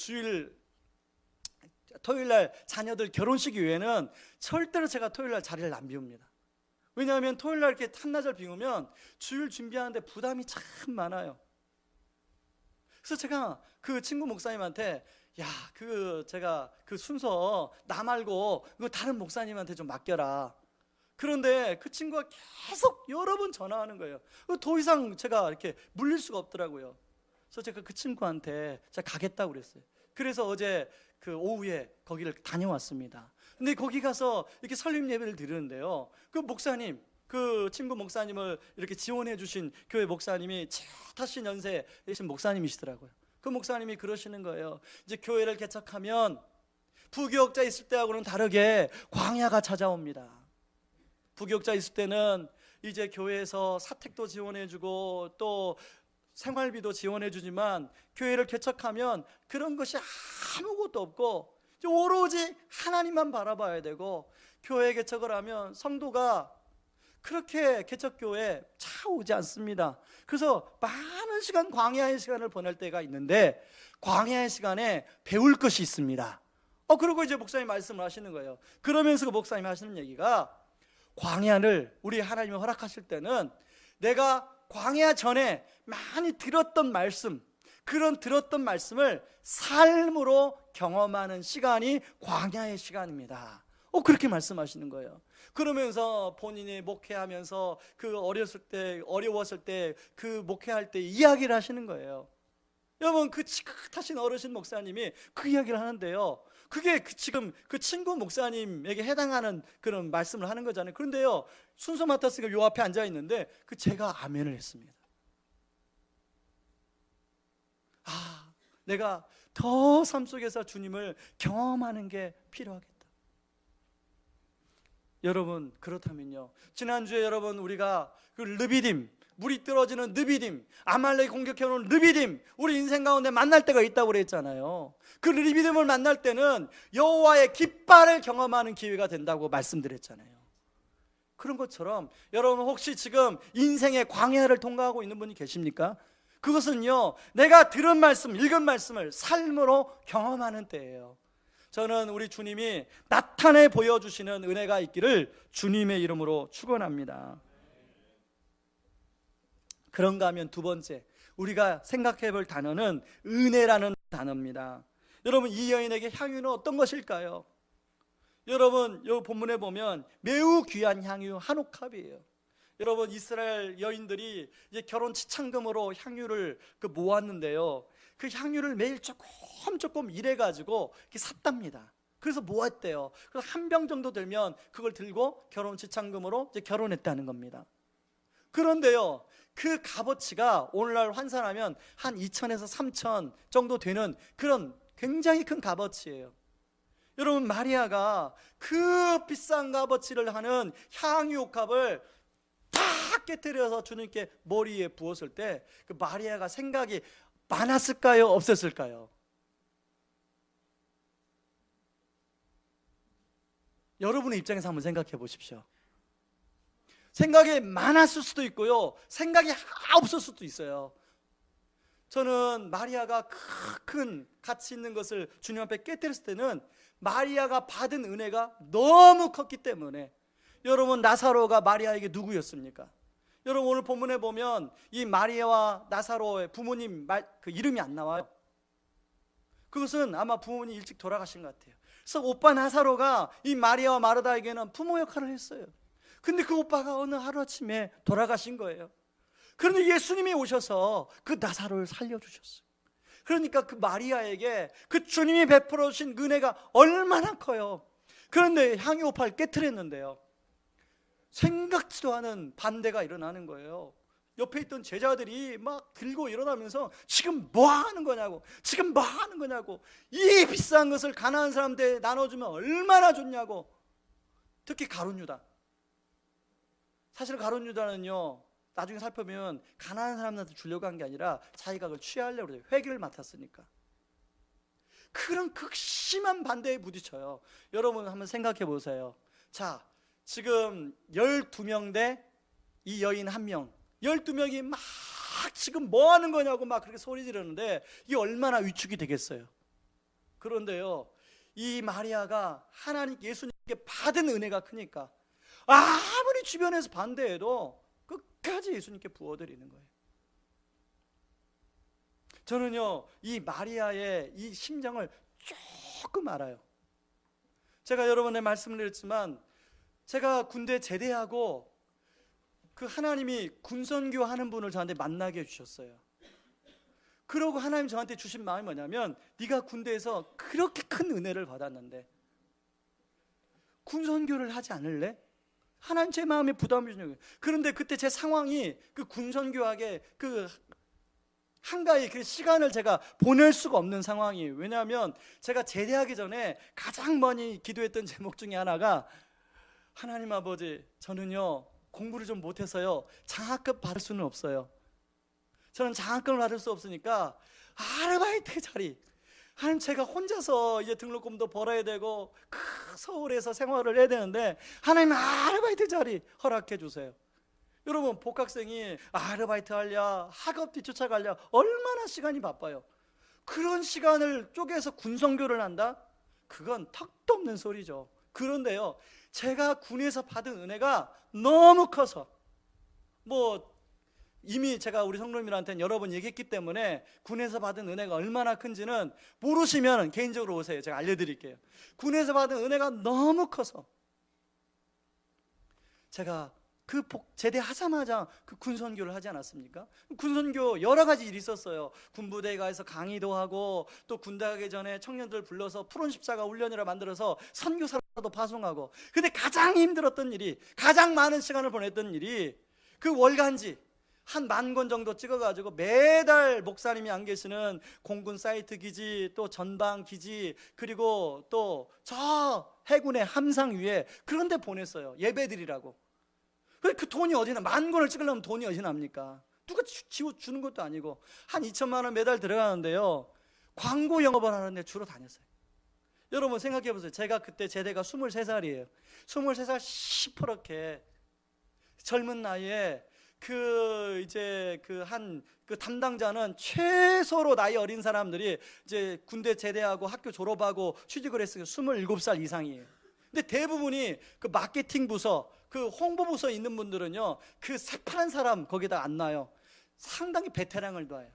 토요일날 자녀들 결혼식 이후에는 절대로 제가 토요일날 자리를 안 비웁니다. 왜냐하면 토요일날 이렇게 한나절 비우면 주일 준비하는데 부담이 참 많아요. 그래서 제가 그 친구 목사님한테 제가 그 순서 나 말고 이거 다른 목사님한테 좀 맡겨라. 그런데 그 친구가 계속 여러 번 전화하는 거예요. 더 이상 제가 이렇게 물릴 수가 없더라고요. 그래서 제가 그 친구한테 제가 가겠다고 그랬어요. 그래서 어제 그 오후에 거기를 다녀왔습니다. 근데 거기 가서 이렇게 설립 예배를 드리는데요, 그 목사님, 그 친구 목사님을 이렇게 지원해 주신 교회 목사님이 타신 연세에 계신 목사님이시더라고요. 그 목사님이 그러시는 거예요. 이제 교회를 개척하면 부교육자 있을 때하고는 다르게 광야가 찾아옵니다. 부교육자 있을 때는 이제 교회에서 사택도 지원해주고 또 생활비도 지원해주지만, 교회를 개척하면 그런 것이 아무것도 없고 오로지 하나님만 바라봐야 되고, 교회 개척을 하면 성도가 그렇게 개척교회에 차오지 않습니다. 그래서 많은 시간, 광야의 시간을 보낼 때가 있는데, 광야의 시간에 배울 것이 있습니다. 그리고 이제 목사님 말씀을 하시는 거예요. 그러면서 그 목사님이 하시는 얘기가, 광야를 우리 하나님이 허락하실 때는 내가 광야 전에 많이 들었던 말씀, 그런 들었던 말씀을 삶으로 경험하는 시간이 광야의 시간입니다. 그렇게 말씀하시는 거예요. 그러면서 본인이 목회하면서 그 어려웠을 때 그 목회할 때 이야기를 하시는 거예요. 여러분, 그 지긋하신 어르신 목사님이 그 이야기를 하는데요, 그게 지금 그 친구 목사님에게 해당하는 그런 말씀을 하는 거잖아요. 그런데요, 순서 맡았으니까 요 앞에 앉아 있는데 제가 아멘을 했습니다. 내가 더 삶 속에서 주님을 경험하는 게 필요하겠다. 여러분, 그렇다면요, 지난주에 여러분 우리가 그 르비딤, 물이 떨어지는 르비딤, 아말렉이 공격해오는 르비딤, 우리 인생 가운데 만날 때가 있다고 그랬잖아요. 그 르비딤을 만날 때는 여호와의 깃발을 경험하는 기회가 된다고 말씀드렸잖아요. 그런 것처럼 여러분, 혹시 지금 인생의 광야를 통과하고 있는 분이 계십니까? 그것은요, 내가 들은 말씀, 읽은 말씀을 삶으로 경험하는 때예요. 저는 우리 주님이 나타내 보여주시는 은혜가 있기를 주님의 이름으로 축원합니다. 그런가 하면 두 번째, 우리가 생각해 볼 단어는 은혜라는 단어입니다. 여러분, 이 여인에게 향유는 어떤 것일까요? 여러분, 이 본문에 보면 매우 귀한 향유 한옥합이에요. 여러분, 이스라엘 여인들이 이제 결혼 지참금으로 향유를 모았는데요, 그 향유를 매일 조금 일해가지고 이렇게 샀답니다. 그래서 모았대요. 그래서 한 병 정도 들면 그걸 들고 결혼 지참금으로 이제 결혼했다는 겁니다. 그런데요, 그 값어치가 오늘날 환산하면 한 2천에서 3천 정도 되는 그런 굉장히 큰 값어치예요. 여러분, 마리아가 그 비싼 값어치를 하는 향유옥합을 다 깨뜨려서 주님께 머리에 부었을 때 그 마리아가 생각이 많았을까요? 없었을까요? 여러분의 입장에서 한번 생각해 보십시오. 생각이 많았을 수도 있고요, 생각이 없을 수도 있어요. 저는 마리아가 큰 가치 있는 것을 주님 앞에 깨뜨렸을 때는 마리아가 받은 은혜가 너무 컸기 때문에. 여러분, 나사로가 마리아에게 누구였습니까? 여러분, 오늘 본문에 보면 이 마리아와 나사로의 부모님 그 이름이 안 나와요. 그것은 아마 부모님이 일찍 돌아가신 것 같아요. 그래서 오빠 나사로가 이 마리아와 마르다에게는 부모 역할을 했어요. 근데 그 오빠가 어느 하루아침에 돌아가신 거예요. 그런데 예수님이 오셔서 그 나사로를 살려주셨어요. 그러니까 그 마리아에게 그 주님이 베풀어 주신 은혜가 얼마나 커요. 그런데 향유옥합을 깨트렸는데요, 생각지도 않은 반대가 일어나는 거예요. 옆에 있던 제자들이 막 들고 일어나면서 지금 뭐 하는 거냐고, 지금 뭐 하는 거냐고, 이 비싼 것을 가난한 사람들에 나눠주면 얼마나 좋냐고. 특히 가룟 유다. 사실 가룟 유다는요, 나중에 살펴보면 가난한 사람들한테 주려고 한 게 아니라 자기가 그걸 취하려고 그래요. 회기를 맡았으니까. 그런 극심한 반대에 부딪혀요. 여러분, 한번 생각해 보세요. 자, 지금 12명 대 이 여인 1명, 12명이 막 지금 뭐 하는 거냐고 막 그렇게 소리 지르는데 이게 얼마나 위축이 되겠어요. 그런데요, 이 마리아가 하나님 예수님께 받은 은혜가 크니까 아무리 주변에서 반대해도 끝까지 예수님께 부어드리는 거예요. 저는요, 이 마리아의 이 심정을 조금 알아요. 제가 여러분의 말씀을 드렸지만 제가 군대 제대하고 그 하나님이 군선교 하는 분을 저한테 만나게 해주셨어요. 그러고 하나님 저한테 주신 마음이 뭐냐면, 네가 군대에서 그렇게 큰 은혜를 받았는데 군선교를 하지 않을래? 하나님 제 마음에 부담을 주는 거예요. 그런데 그때 제 상황이 그 군선교하게 그 한가히 그 시간을 제가 보낼 수가 없는 상황이에요. 왜냐하면 제가 제대하기 전에 가장 많이 기도했던 제목 중에 하나가, 하나님 아버지, 저는요 공부를 좀 못해서요 장학금 받을 수는 없어요. 저는 장학금을 받을 수 없으니까 아르바이트 자리, 하나님 제가 혼자서 이제 등록금도 벌어야 되고 서울에서 생활을 해야 되는데 하나님 아르바이트 자리 허락해 주세요. 여러분, 복학생이 아르바이트 하랴 학업 뒤쫓아가랴 얼마나 시간이 바빠요. 그런 시간을 쪼개서 군선교를 한다? 그건 턱도 없는 소리죠. 그런데요, 제가 군에서 받은 은혜가 너무 커서, 이미 제가 우리 성도님들한테는 여러 번 얘기했기 때문에 군에서 받은 은혜가 얼마나 큰지는 모르시면 개인적으로 오세요. 제가 알려드릴게요. 군에서 받은 은혜가 너무 커서 제가 제대하자마자 그 군선교를 하지 않았습니까? 군선교 여러 가지 일이 있었어요. 군부대에 가서 강의도 하고, 또 군대 가기 전에 청년들 불러서 푸른 십자가 훈련이라 만들어서 선교사도 파송하고. 근데 가장 힘들었던 일이, 가장 많은 시간을 보냈던 일이 그 월간지 한 10,000권 정도 찍어가지고 매달 목사님이 안 계시는 공군 사이트 기지, 또 전방 기지, 그리고 또 저 해군의 함상 위에 그런 데 보냈어요. 예배드리라고. 그 돈이 어디나, 10,000권을 찍으려면 돈이 어디 납니까? 누가 주는 것도 아니고. 한 2천만 원 매달 들어가는데요, 광고 영업을 하는데 주로 다녔어요. 여러분 생각해 보세요. 제가 그때 제대가 23살이에요 23살 시퍼렇게 젊은 나이에 그 담당자는 최소로 나이 어린 사람들이 이제 군대 제대하고 학교 졸업하고 취직을 했어요. 27살 이상이에요. 근데 대부분이 그 마케팅 부서, 그 홍보 부서에 있는 분들은요, 그 새파란 사람 거기다 안 놔요. 상당히 베테랑을 놔요.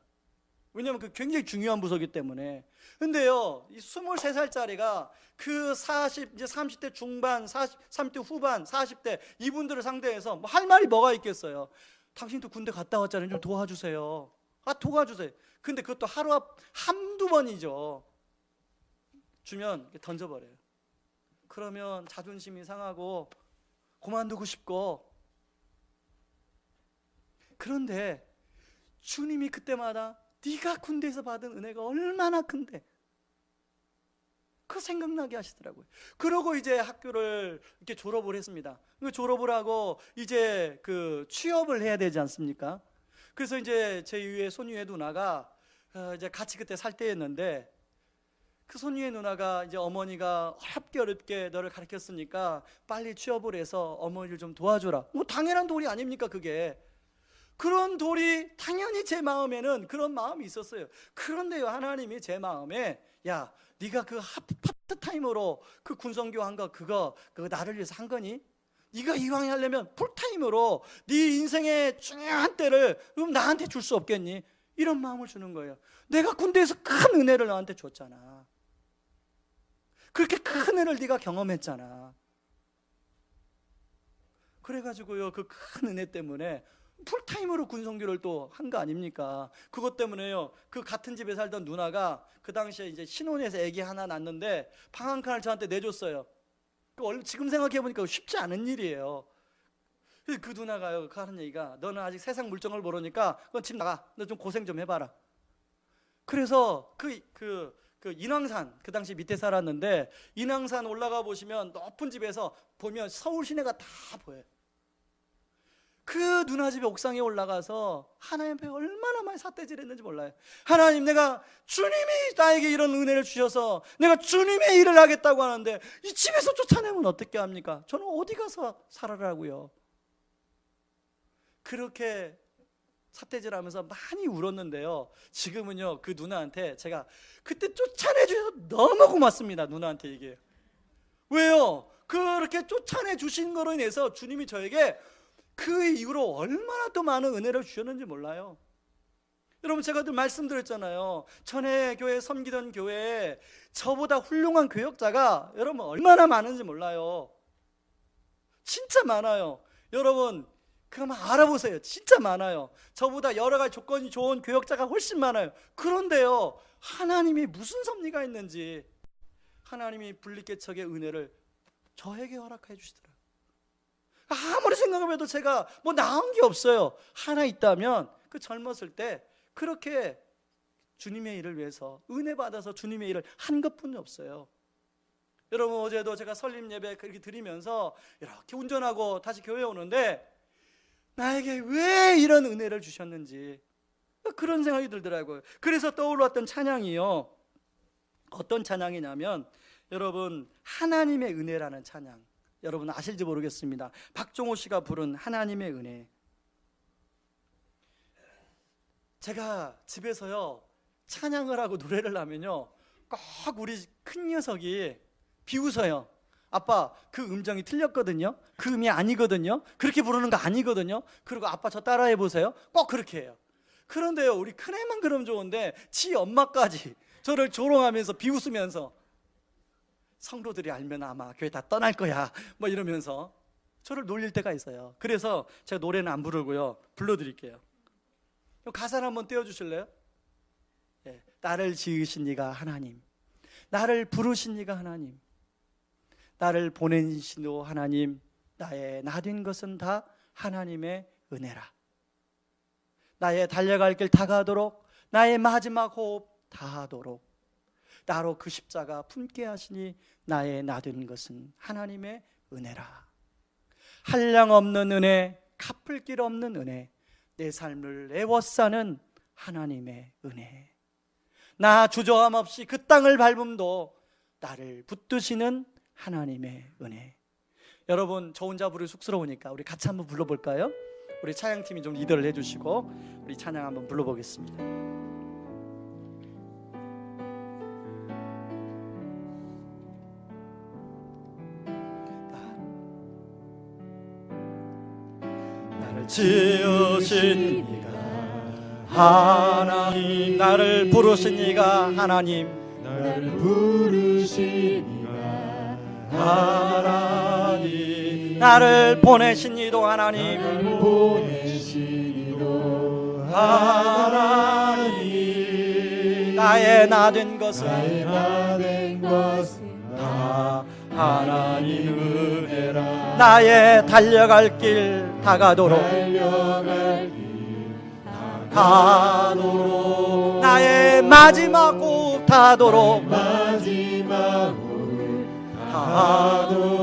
왜냐하면 그 굉장히 중요한 부서이기 때문에. 근데요, 이 23살짜리가 그 30대 중반, 30대 후반, 40대 이분들을 상대해서 할 말이 뭐가 있겠어요? 당신도 군대 갔다 왔잖아요. 좀 도와주세요. 도와주세요. 근데 그것도 하루 한두 번이죠. 주면 던져버려요. 그러면 자존심이 상하고 그만두고 싶고. 그런데 주님이 그때마다 네가 군대에서 받은 은혜가 얼마나 큰데, 그 생각나게 하시더라고요. 그러고 이제 학교를 이렇게 졸업을 했습니다. 졸업을 하고 이제 그 취업을 해야 되지 않습니까? 그래서 이제 제 위에 손위에 누나가 이제 같이 그때 살 때였는데, 그 손위에 누나가 이제 어머니가 어렵게 너를 가르쳤으니까 빨리 취업을 해서 어머니를 좀 도와줘라. 당연한 도리 아닙니까 그게? 그런 도리 당연히 제 마음에는 그런 마음이 있었어요. 그런데요, 하나님이 제 마음에, 야, 네가 그 파트타임으로 그 군선교 한 거 그거 나를 위해서 한 거니? 네가 이왕에 하려면 풀타임으로 네 인생의 중요한 때를 그럼 나한테 줄 수 없겠니? 이런 마음을 주는 거예요. 내가 군대에서 큰 은혜를 너한테 줬잖아. 그렇게 큰 은혜를 네가 경험했잖아. 그래가지고요, 그 큰 은혜 때문에 풀타임으로 군선교를 또 한 거 아닙니까? 그것 때문에요, 그 같은 집에 살던 누나가 그 당시에 이제 신혼에서 아기 하나 낳는데 방 한 칸을 저한테 내줬어요. 지금 생각해보니까 쉽지 않은 일이에요. 그 누나가요, 하는 얘기가, 너는 아직 세상 물정을 모르니까 그건 집 나가, 너 좀 고생 좀 해봐라. 그래서 그 인왕산, 그 당시 밑에 살았는데 인왕산 올라가 보시면 높은 집에서 보면 서울 시내가 다 보여요. 그 누나 집에 옥상에 올라가서 하나님 앞에 얼마나 많이 삿대질했는지 몰라요. 하나님, 내가 주님이 나에게 이런 은혜를 주셔서 내가 주님의 일을 하겠다고 하는데 이 집에서 쫓아내면 어떻게 합니까? 저는 어디 가서 살아라고요? 그렇게 삿대질하면서 많이 울었는데요, 지금은요 그 누나한테 제가 그때 쫓아내 주셔서 너무 고맙습니다. 누나한테 얘기해요. 왜요? 그렇게 쫓아내 주신 거로 인해서 주님이 저에게 그 이후로 얼마나 또 많은 은혜를 주셨는지 몰라요. 여러분, 제가 늘 말씀드렸잖아요. 전에 교회 섬기던 교회에 저보다 훌륭한 교역자가 여러분 얼마나 많은지 몰라요. 진짜 많아요. 여러분 그거 한번 알아보세요. 진짜 많아요. 저보다 여러 가지 조건이 좋은 교역자가 훨씬 많아요. 그런데요, 하나님이 무슨 섭리가 있는지 하나님이 분리개척의 은혜를 저에게 허락해 주시더라고요. 아무리 생각해도 제가 뭐 나은 게 없어요. 하나 있다면 그 젊었을 때 그렇게 주님의 일을 위해서 은혜 받아서 주님의 일을 한 것뿐이 없어요. 여러분 어제도 제가 설립 예배 그렇게 드리면서 이렇게 운전하고 다시 교회에 오는데 나에게 왜 이런 은혜를 주셨는지 그런 생각이 들더라고요. 그래서 떠올랐던 찬양이요, 어떤 찬양이냐면 여러분 하나님의 은혜라는 찬양, 여러분 아실지 모르겠습니다. 박종호 씨가 부른 하나님의 은혜. 제가 집에서요 찬양을 하고 노래를 하면요 꼭 우리 큰 녀석이 비웃어요. 아빠 그 음정이 틀렸거든요, 그 음이 아니거든요, 그렇게 부르는 거 아니거든요. 그리고 아빠 저 따라해 보세요. 꼭 그렇게 해요. 그런데요 우리 큰애만 그러면 좋은데 지 엄마까지 저를 조롱하면서 비웃으면서 성도들이 알면 아마 교회 다 떠날 거야 뭐 이러면서 저를 놀릴 때가 있어요. 그래서 제가 노래는 안 부르고요 불러드릴게요. 가사를 한번 떼어주실래요? 예, 나를 지으신 이가 하나님, 나를 부르신 이가 하나님, 나를 보내신 이도 하나님, 나의 나 된 것은 다 하나님의 은혜라. 나의 달려갈 길 다가도록, 나의 마지막 호흡 다하도록 나로 그 십자가 품게 하시니 나의 나 된 것은 하나님의 은혜라. 한량없는 은혜, 갚을 길 없는 은혜, 내 삶을 애워싸는 하나님의 은혜. 나 주저함 없이 그 땅을 밟음도 나를 붙드시는 하나님의 은혜. 여러분 저 혼자 부르기 쑥스러우니까 우리 같이 한번 불러볼까요? 우리 찬양팀이 좀 리더를 해주시고 우리 찬양 한번 불러보겠습니다. 나를 지으신 이가 하나님, 나를 부르신 이가 하나님, 나를 부르신 이가 하나님, 나를 보내신 이도 하나님, 나를 보내신 이도 하나님, 나의 나 된 것은 나의 나 된 것은 다 하나님 은혜라. 나의 달려갈 길 다가도록, 달려갈 길 다도록, 나의 마지막 호흡 다도록, 마지막 호흡 다도록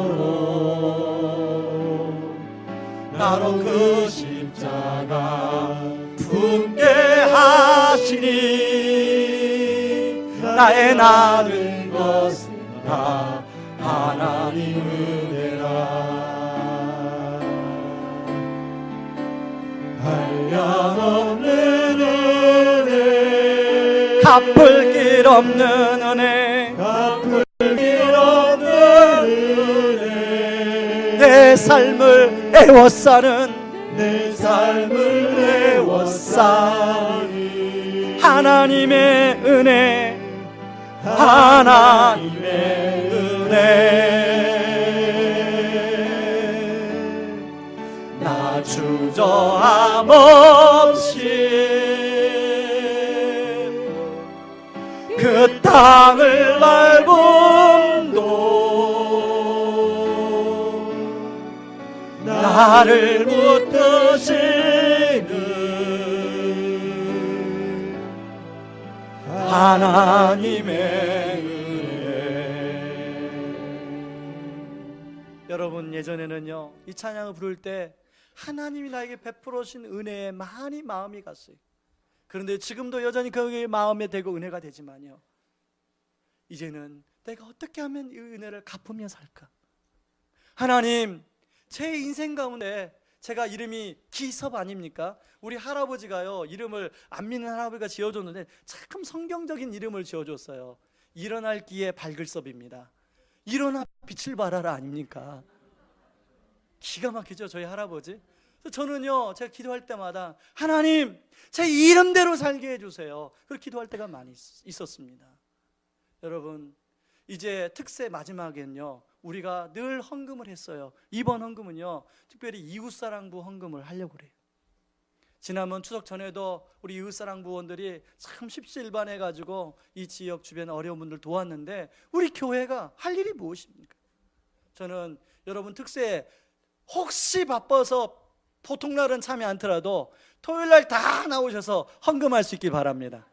나로 그 십자가 품게 하시니 나의 나 된 것은 다 하나님 은혜라. 한량없는 은혜, 갚을 길 없는 은혜, 갚을 길 없는 은혜, 내 삶을 애워싸는, 내 삶을 애워싸니 하나님의 은혜, 하나님의 은혜. 나 주저함 없이 그 땅을 밟음도 나를 붙드시는 하나님의 은혜. 여러분 예전에는요 이 찬양을 부를 때 하나님이 나에게 베풀어 주신 은혜에 많이 마음이 갔어요. 그런데 지금도 여전히 그게 마음에 되고 은혜가 되지만요, 이제는 내가 어떻게 하면 이 은혜를 갚으며 살까? 하나님, 제 인생 가운데 제가 이름이 기섭 아닙니까? 우리 할아버지가요 이름을 안 믿는 할아버지가 지어줬는데 참 성경적인 이름을 지어줬어요. 일어날 기에 발글섭입니다. 일어나 빛을 발하라 아닙니까? 기가 막히죠 저희 할아버지. 그래서 저는요 제가 기도할 때마다 하나님 제 이름대로 살게 해주세요, 그렇게 기도할 때가 많이 있었습니다. 여러분 이제 특세 마지막엔요 우리가 늘 헌금을 했어요. 이번 헌금은요, 특별히 이웃사랑부 헌금을 하려고 그래요. 지난번 추석 전에도 우리 이웃사랑 부원들이 참 십시일반해가지고 이 지역 주변 어려운 분들 도왔는데 우리 교회가 할 일이 무엇입니까? 저는 여러분 특세 혹시 바빠서 보통 날은 참여 않더라도 토요일날 다 나오셔서 헌금할 수 있길 바랍니다.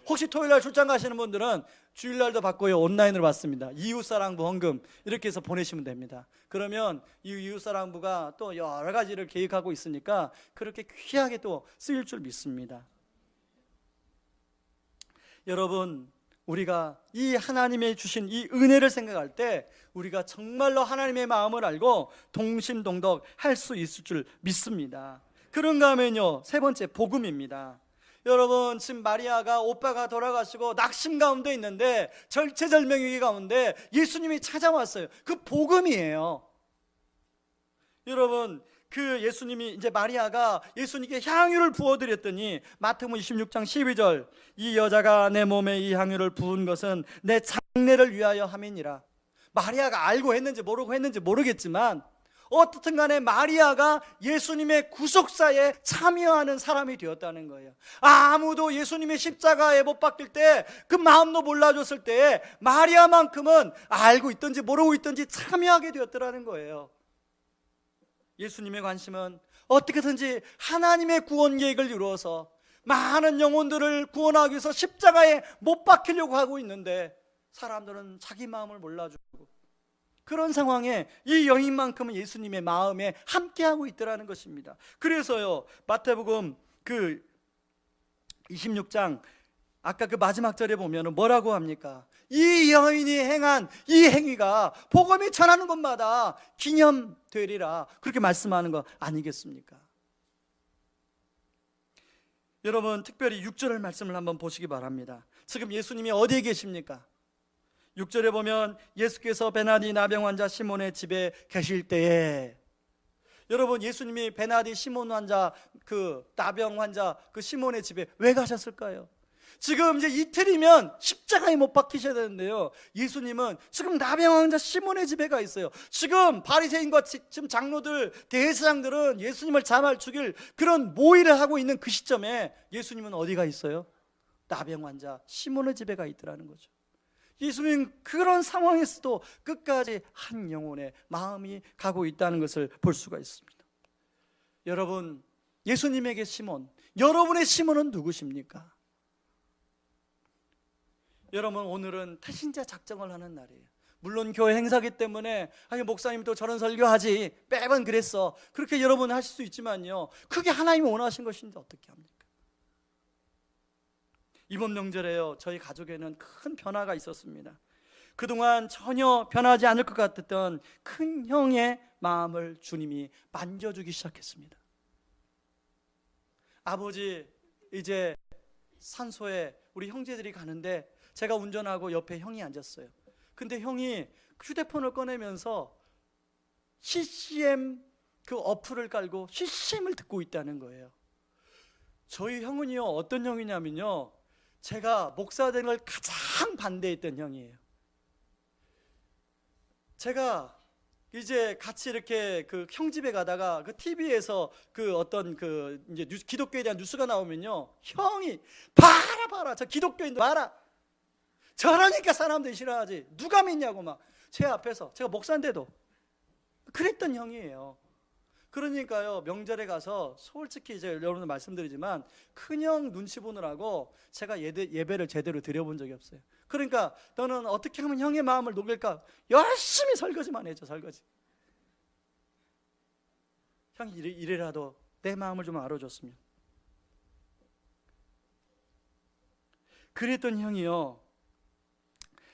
혹시 토요일날 출장 가시는 분들은 주일날도 받고요, 온라인으로 받습니다. 이웃사랑부 헌금 이렇게 해서 보내시면 됩니다. 그러면 이 이웃사랑부가 또 여러 가지를 계획하고 있으니까 그렇게 귀하게 또 쓰일 줄 믿습니다. 여러분, 우리가 이 하나님의 주신 이 은혜를 생각할 때 우리가 정말로 하나님의 마음을 알고 동심동덕 할 수 있을 줄 믿습니다. 그런가 하면요, 세 번째 복음입니다. 여러분, 지금 마리아가 오빠가 돌아가시고 낙심 가운데 있는데 절체절명위기 가운데 예수님이 찾아왔어요. 그 복음이에요. 여러분, 그 예수님이 이제 마리아가 예수님께 향유를 부어드렸더니 마태복음 26장 12절, 이 여자가 내 몸에 이 향유를 부은 것은 내 장례를 위하여 함이니라. 마리아가 알고 했는지 모르고 했는지 모르겠지만 어떻든 간에 마리아가 예수님의 구속사에 참여하는 사람이 되었다는 거예요. 아무도 예수님의 십자가에 못 박힐 때 그 마음도 몰라줬을 때 마리아만큼은 알고 있든지 모르고 있든지 참여하게 되었더라는 거예요. 예수님의 관심은 어떻게든지 하나님의 구원 계획을 이루어서 많은 영혼들을 구원하기 위해서 십자가에 못 박히려고 하고 있는데 사람들은 자기 마음을 몰라주고 그런 상황에 이 여인만큼은 예수님의 마음에 함께하고 있더라는 것입니다. 그래서요, 마태복음 그 26장 아까 그 마지막 절에 보면 뭐라고 합니까? 이 여인이 행한 이 행위가 복음이 전하는 곳마다 기념되리라, 그렇게 말씀하는 거 아니겠습니까? 여러분, 특별히 6절 말씀을 한번 보시기 바랍니다. 지금 예수님이 어디에 계십니까? 6절에 보면 예수께서 베나디 나병 환자 시몬의 집에 계실 때에, 여러분, 예수님이 베나디 시몬 환자 그 나병 환자 그 시몬의 집에 왜 가셨을까요? 지금 이제 이틀이면 십자가에 못 박히셔야 되는데요, 예수님은 지금 나병 환자 시몬의 집에 가 있어요. 지금 바리새인과 지금 장로들, 대제사장들은 예수님을 잡아 죽일 그런 모의를 하고 있는 그 시점에 예수님은 어디가 있어요? 나병 환자 시몬의 집에 가 있더라는 거죠. 예수님 그런 상황에서도 끝까지 한 영혼의 마음이 가고 있다는 것을 볼 수가 있습니다. 여러분, 예수님에게 시몬, 여러분의 시몬은 누구십니까? 여러분, 오늘은 태신자 작정을 하는 날이에요. 물론 교회 행사기 때문에 아니 목사님도 저런 설교하지 매번 그랬어, 그렇게 여러분 하실 수 있지만요, 그게 하나님이 원하신 것인데 어떻게 합니까? 이번 명절에요, 저희 가족에는 큰 변화가 있었습니다. 그동안 전혀 변하지 않을 것 같았던 큰 형의 마음을 주님이 만져주기 시작했습니다. 아버지, 이제 산소에 우리 형제들이 가는데 제가 운전하고 옆에 형이 앉았어요. 근데 형이 휴대폰을 꺼내면서 CCM 그 어플을 깔고 CCM을 듣고 있다는 거예요. 저희 형은요, 어떤 형이냐면요, 제가 목사 되는 걸 가장 반대했던 형이에요. 제가 이제 같이 이렇게 그 형 집에 가다가 그 TV에서 그 어떤 그 이제 기독교에 대한 뉴스가 나오면요, 형이 봐라 저 기독교인들 봐라, 저러니까 사람들이 싫어하지, 누가 믿냐고 막 제 앞에서, 제가 목사인데도 그랬던 형이에요. 그러니까요, 명절에 가서 솔직히 이제 여러분들 말씀드리지만 큰형 눈치 보느라고 제가 예배를 제대로 드려본 적이 없어요. 그러니까 너는 어떻게 하면 형의 마음을 녹일까 열심히 설거지만 했죠, 설거지. 형이 이래라도 내 마음을 좀 알아줬으면. 그랬던 형이요,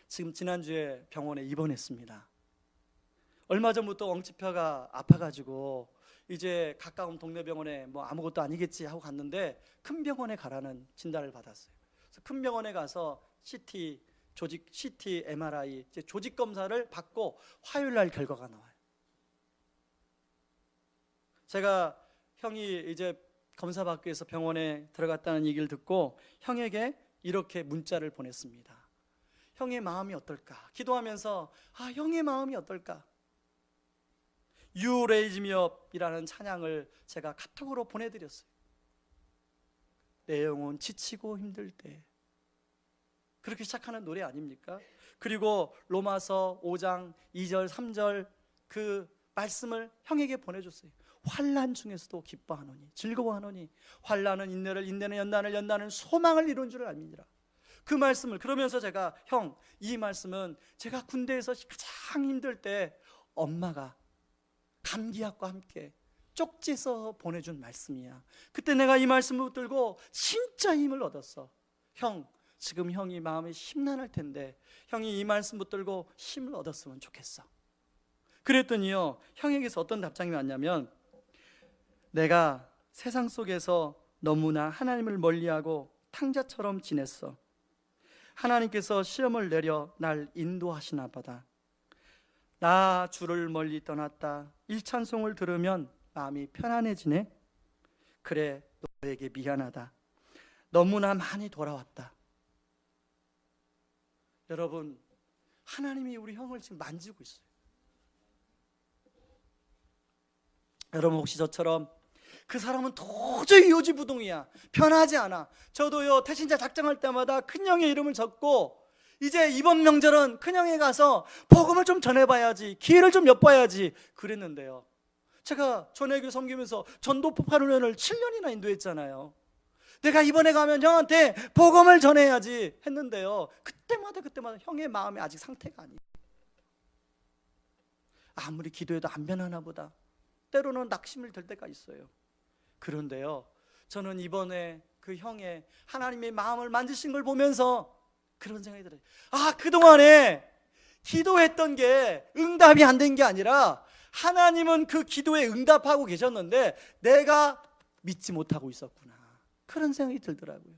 지금 지난주에 병원에 입원했습니다. 얼마 전부터 엉치뼈가 아파가지고 이제 가까운 동네 병원에 뭐 아무것도 아니겠지 하고 갔는데 큰 병원에 가라는 진단을 받았어요. 그래서 큰 병원에 가서 CT, MRI 이제 조직 검사를 받고 화요일 날 결과가 나와요. 제가 형이 이제 검사 받기 위해서 병원에 들어갔다는 얘기를 듣고 형에게 이렇게 문자를 보냈습니다. 형의 마음이 어떨까? 기도하면서 형의 마음이 어떨까? You Raise Me Up이라는 찬양을 제가 카톡으로 보내드렸어요. 내 영혼 지치고 힘들 때, 그렇게 시작하는 노래 아닙니까? 그리고 로마서 5장 2절 3절 그 말씀을 형에게 보내줬어요. 환난 중에서도 기뻐하노니 즐거워하노니 환난은 인내를, 인내는 연단을, 연단은 소망을 이룬 줄 알미니라. 그 말씀을 그러면서 제가 형, 이 말씀은 제가 군대에서 가장 힘들 때 엄마가 감기약과 함께 쪽지에서 보내준 말씀이야. 그때 내가 이 말씀을 붙들고 진짜 힘을 얻었어. 형, 지금 형이 마음이 심란할 텐데 형이 이 말씀 붙들고 힘을 얻었으면 좋겠어. 그랬더니요, 형에게서 어떤 답장이 왔냐면, 내가 세상 속에서 너무나 하나님을 멀리하고 탕자처럼 지냈어. 하나님께서 시험을 내려 날 인도하시나 보다. 나 주를 멀리 떠났다. 일찬송을 들으면 마음이 편안해지네. 그래, 너에게 미안하다. 너무나 많이 돌아왔다. 여러분, 하나님이 우리 형을 지금 만지고 있어요. 여러분, 혹시 저처럼 그 사람은 도저히 요지부동이야, 편하지 않아. 저도요, 태신자 작정할 때마다 큰형의 이름을 적고, 이제 이번 명절은 큰형에 가서 복음을 좀 전해봐야지, 기회를 좀 엿봐야지 그랬는데요, 제가 전해교 섬기면서 전도 폭발훈련을 7년이나 인도했잖아요. 내가 이번에 가면 형한테 복음을 전해야지 했는데요, 그때마다 형의 마음이 아직 상태가 아니에요. 아무리 기도해도 안 변하나 보다. 때로는 낙심을 들 때가 있어요. 그런데요, 저는 이번에 그 형의 하나님의 마음을 만지신 걸 보면서 그런 생각이 들어요. 그동안에 기도했던 게 응답이 안 된 게 아니라 하나님은 그 기도에 응답하고 계셨는데 내가 믿지 못하고 있었구나, 그런 생각이 들더라고요.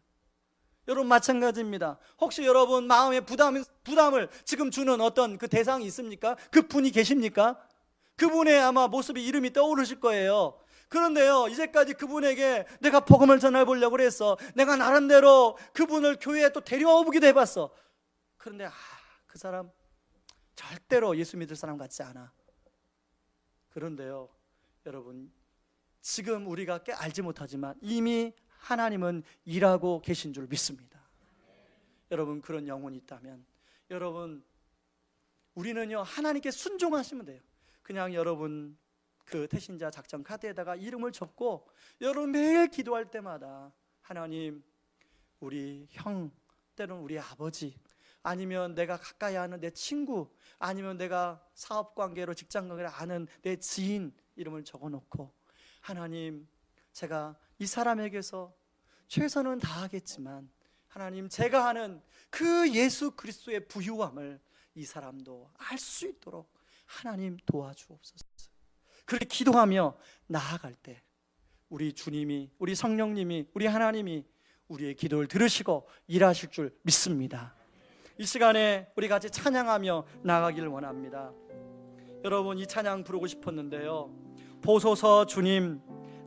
여러분, 마찬가지입니다. 혹시 여러분 마음에 부담을 지금 주는 어떤 그 대상이 있습니까? 그 분이 계십니까? 그분의 아마 모습이, 이름이 떠오르실 거예요. 그런데요, 이제까지 그분에게 내가 복음을 전해보려고 그랬어. 내가 나름대로 그분을 교회에 또 데려와 보기도 해봤어. 그런데 그 사람 절대로 예수 믿을 사람 같지 않아. 그런데요, 여러분, 지금 우리가 알지 못하지만 이미 하나님은 일하고 계신 줄 믿습니다. 여러분, 그런 영혼이 있다면 여러분, 우리는요, 하나님께 순종하시면 돼요. 그냥 여러분 그 태신자 작전 카드에다가 이름을 적고 여러분 매일 기도할 때마다 하나님, 우리 형, 때로는 우리 아버지, 아니면 내가 가까이 하는 내 친구, 아니면 내가 사업관계로 직장관계로 아는 내 지인 이름을 적어놓고, 하나님, 제가 이 사람에게서 최선은 다하겠지만 하나님, 제가 하는 그 예수 그리스도의 부유함을 이 사람도 알 수 있도록 하나님 도와주옵소서. 그렇게 기도하며 나아갈 때 우리 주님이, 우리 성령님이, 우리 하나님이 우리의 기도를 들으시고 일하실 줄 믿습니다. 이 시간에 우리 같이 찬양하며 나가기를 원합니다. 여러분, 이 찬양 부르고 싶었는데요, 보소서 주님,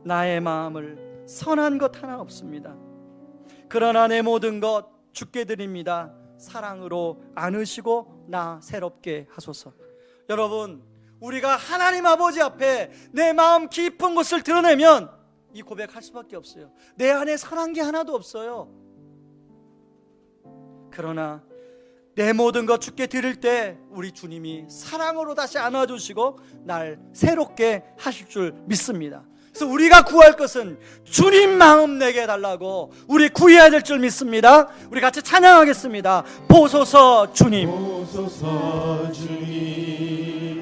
나의 마음을 선한 것 하나 없습니다. 그러나 내 모든 것 주께 드립니다. 사랑으로 안으시고 나 새롭게 하소서. 여러분, 우리가 하나님 아버지 앞에 내 마음 깊은 것을 드러내면 이 고백할 수밖에 없어요. 내 안에 선한 게 하나도 없어요. 그러나 내 모든 것 주께 드릴 때 우리 주님이 사랑으로 다시 안아주시고 날 새롭게 하실 줄 믿습니다. 그래서 우리가 구할 것은 주님 마음 내게 달라고 우리 구해야 될 줄 믿습니다. 우리 같이 찬양하겠습니다. 보소서 주님, 보소서 주님,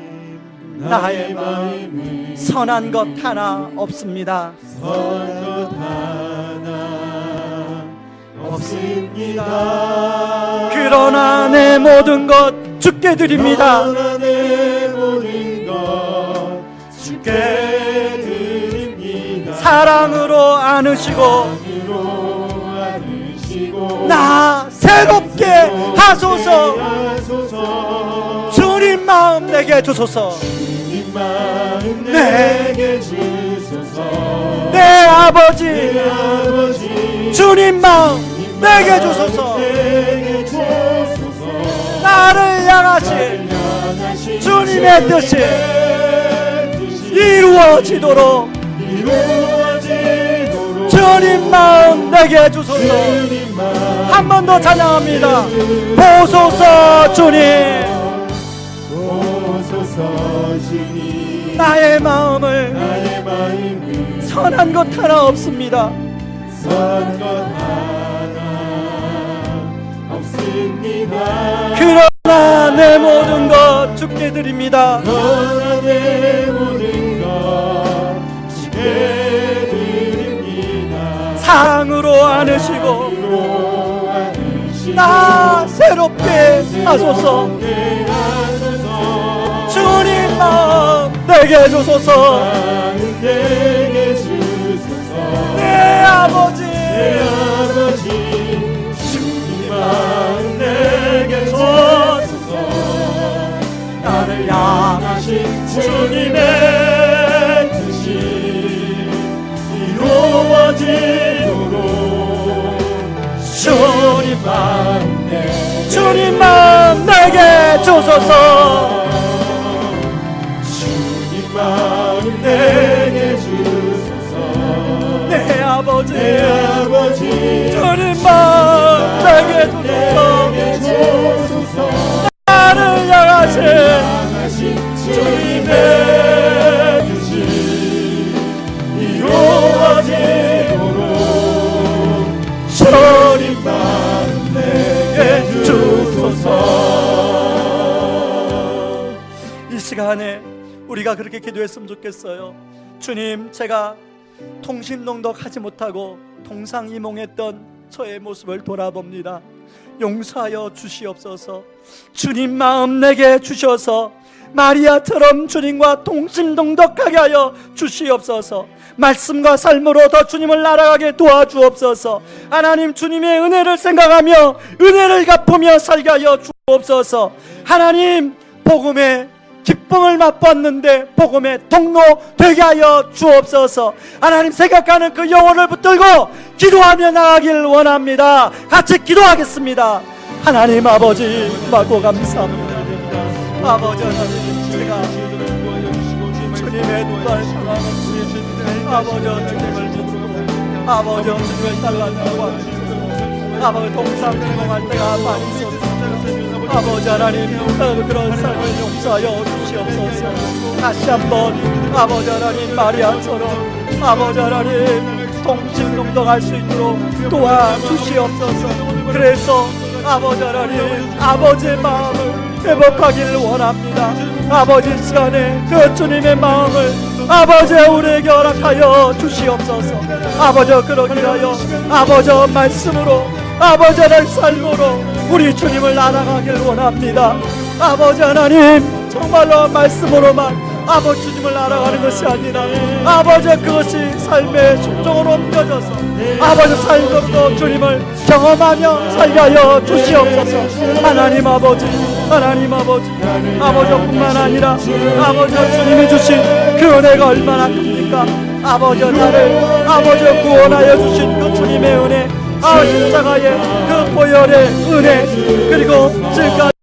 나의 마음에 선한 것 하나 없습니다. 선한 것 하나 없습니다. 그러나 내 모든 것 주께 드립니다. 그러나 내 모든 것 주께 드립니다. 사랑으로 안으시고 나 새롭게 하소서. 주님 마음 내게 주소서. 주님 마음 내게 주소서. 내 아버지 주님 마음 내게 주소서. 향하신 주님의 뜻이 이루어지도록 주님 마음 내게 주소서. 한 번 더 찬양합니다. 보소서 주님. 나의 마음을 선한 것 하나 없습니다. 선한 것 하나 없습니다. 그러나 내 모든 것 주께 드립니다. 그러나 내 모든 것 주께 드립니다. 사랑으로 안으시고 나 새롭게 하소서. 주님 마음 내게 주소서. 내게 주소서. 내 아버지 주님 마음 내게 주소서. 나를 향하신 주님의 뜻이 이루어지도록 주님 마음 내게 주소서. 주님 마음 내게 주소서. 내 아버지 주님 마음 내게 내게 주소서. 나를 향하신 주님의 뜻이 이루어지도록 주님 마음 내게 주소서. 이 시간에 우리가 그렇게 기도했으면 좋겠어요. 주님, 제가 통심동덕하지 못하고 동상이몽했던 저의 모습을 돌아봅니다. 용서하여 주시옵소서. 주님 마음 내게 주셔서 마리아처럼 주님과 통심동덕하게 하여 주시옵소서. 말씀과 삶으로 더 주님을 날아가게 도와주옵소서. 하나님, 주님의 은혜를 생각하며 은혜를 갚으며 살게 하여 주옵소서. 하나님, 복음의 기쁨을 맛봤는데 복음의 통로 되게 하여 주옵소서. 하나님, 생각하는 그 영혼을 붙들고 기도하며 나가길 원합니다. 같이 기도하겠습니다. 하나님 아버지, 마고 감사합니다. 아버지 하나님, 제가 주님의 눈을 향하는 아버지 주님을 믿고 아버지 주님을 따라가고 하시옵소서. 아버지 동상이몽할 때가 많이 있었습니다. 아버지 하나님, 그런 삶을 용서하여 주시옵소서. 다시 한번 아버지 하나님, 마리아처럼 아버지 하나님 통심동덕할 수 있도록 도와주시옵소서. 그래서 아버지 하나님, 아버지의 마음을 회복하기를 원합니다. 아버지 시간에 그 주님의 마음을 아버지 우리에게 허락하여 주시옵소서. 아버지 그러기 하여 아버지 말씀으로 아버지의 삶으로 우리 주님을 알아가길 원합니다. 아버지 하나님, 정말로 말씀으로만 아버지 주님을 알아가는 것이 아니라 아버지 그것이 삶의 순종으로 옮겨져서 아버지 삶으로 주님을 경험하며 살게 하여 주시옵소서. 하나님 아버지, 하나님 아버지, 아버지뿐만 아니라 아버지 주님이 주신 그 은혜가 얼마나 큽니까? 아버지 나를 아버지 구원하여 주신 그 주님의 은혜, 십자가의 그 보혈의 은혜, 그리고 지금까지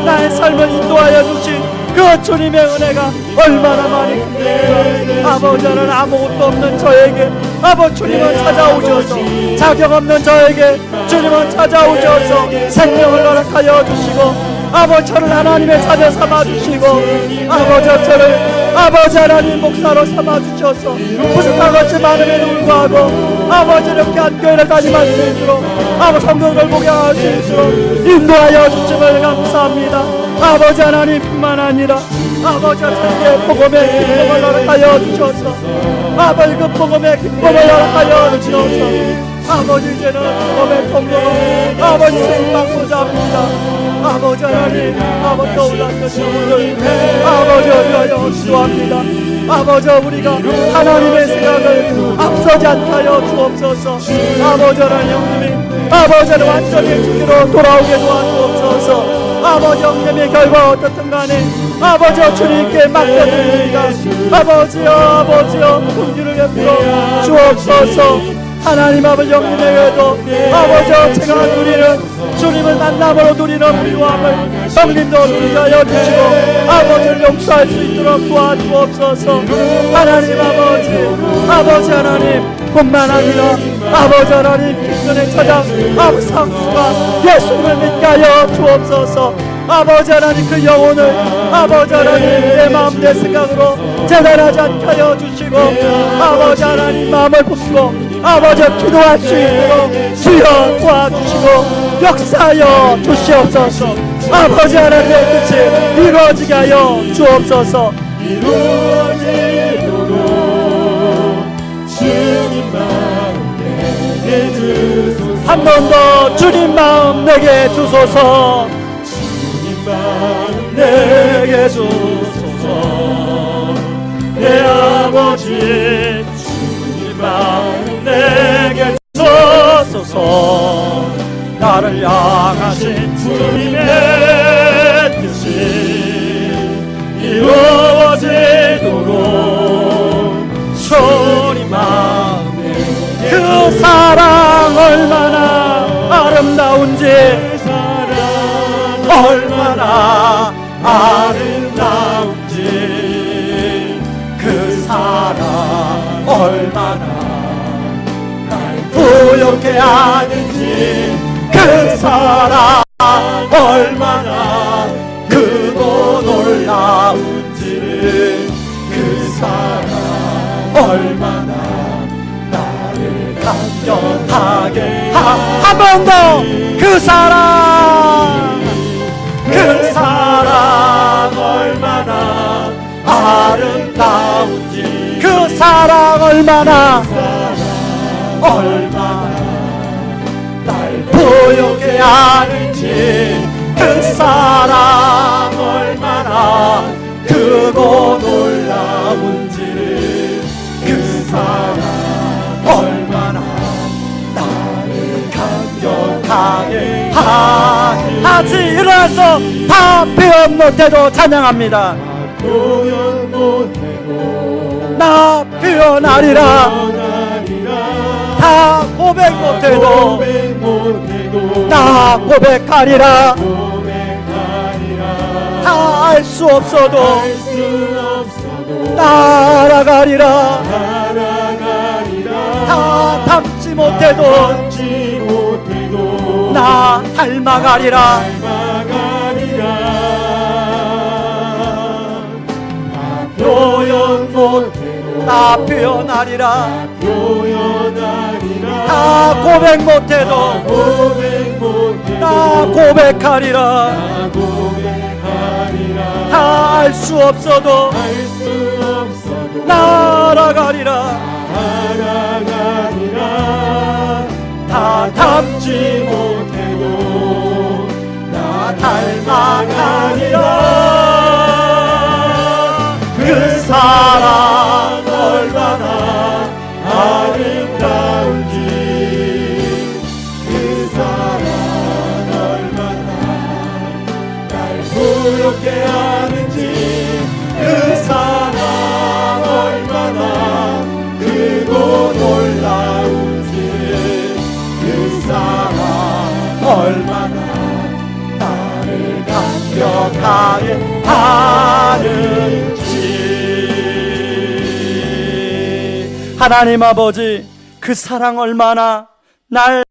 나의 삶을 인도하여 주신 그 주님의 은혜가 얼마나 많이 큽니까? 아버지는 아무것도 없는 저에게 아버지 주님은 찾아오셔서, 자격 없는 저에게 주님은 찾아오셔서 생명을 허락하여 주시고 아버지 저를 하나님의 자녀 삼아주시고 아버지 저를 아버지 하나님 목사로 삼아주셔서 부족한 것이 많음에도 불구하고 아버지 이렇게 한교회를 다짐할 수 있도록 아버지 성경을 목양할 수 있도록 인도하여 주심을 감사합니다. 아버지 하나님뿐만 아니라 아버지 저에게 복음의 기쁨을 허락하여 주셔서 아버지 그 복음의 기쁨을 허락하여 주셔서 아버지 이제는 복음의 통로로 아버지 생방보자 합니다. 아버지 하나님, 아버지 떠올랐던 영혼을 아버지 위하여 기도합니다. 아버지 우리가 하나님의 생각을 앞서지 않게 하여 주옵소서. 아버지 하나님, 영님이 아버지를 완전히 주기로 돌아오게 도와주옵소서. 아버지 영님의 결과 어떻든 간에 아버지 주님께 맡겨드립니다. 아버지여 긍휼을 베풀어 주옵소서. 하나님 아버지 영님에게도 아버지 제가 누리는 주님을 만남으로 누리는 필요함을 성님도 누리게 하여 주시고 아버지를 용서할 수 있도록 도와주옵소서. 하나님 아버지 하나님 뿐만 아니라 아버지 하나님 기존에 찾아 암상수가 예수님을 믿게 하여 주옵소서. 아버지 하나님 그 영혼을 아버지 하나님 내 마음 내 생각으로 재단하지 않게 하여 주시고 아버지 하나님 마음을 품고 아버지 기도할 수 있도록 주여 도와주시고 역사하여 주시옵소서. 아버지 하나님의 뜻이 이루어지게 하여 주옵소서. 이루어지도록 주님 마음 내게 주소서. 한 번 더 주님 마음 내게 주소서. 주님 마음 내게 주소서. 내 아버지 주님 마음 내게 주소서. 나를 향하신 주님의 뜻이 이루어지도록 주님 마음에 그 사랑 얼마나 아름다운지 얼마나 아름다운지 그 사랑 얼마나 날 부욕해 하는지 그 사랑 얼마나 크고 놀라운지 그 사랑 얼마나 나를 감격하게 한 번 더 그 사랑 얼마나 아름다운지 그 사랑 얼마나 날 부욕해 하는지 그 사랑 얼마나 크고 놀라운지 그 사랑 얼마나 나를 감격하게 하지. 일어나서 다 표현 못해도 찬양합니다. 표현 못해도 나 표현하리라. 다 고백 못해도 나 고백하리라. 다 알 수 없어도 날아가리라. 다 닮지 못해도 나 닮아가리라. 표현 못해도 나 표현하리라. 다 고백 못해도 나 고백하리라. 다 알 수 없어도 날아가리라. 다 닮지 못해도 나 닮아가리라. 그 사랑 얼마나 아름다운지 그 사랑 얼마나 날 부욕해 하는지 그 사랑 얼마나 크고 놀라운지 그 사랑 얼마나 나를 감격하게 하는지. 하나님 아버지 그 사랑 얼마나 날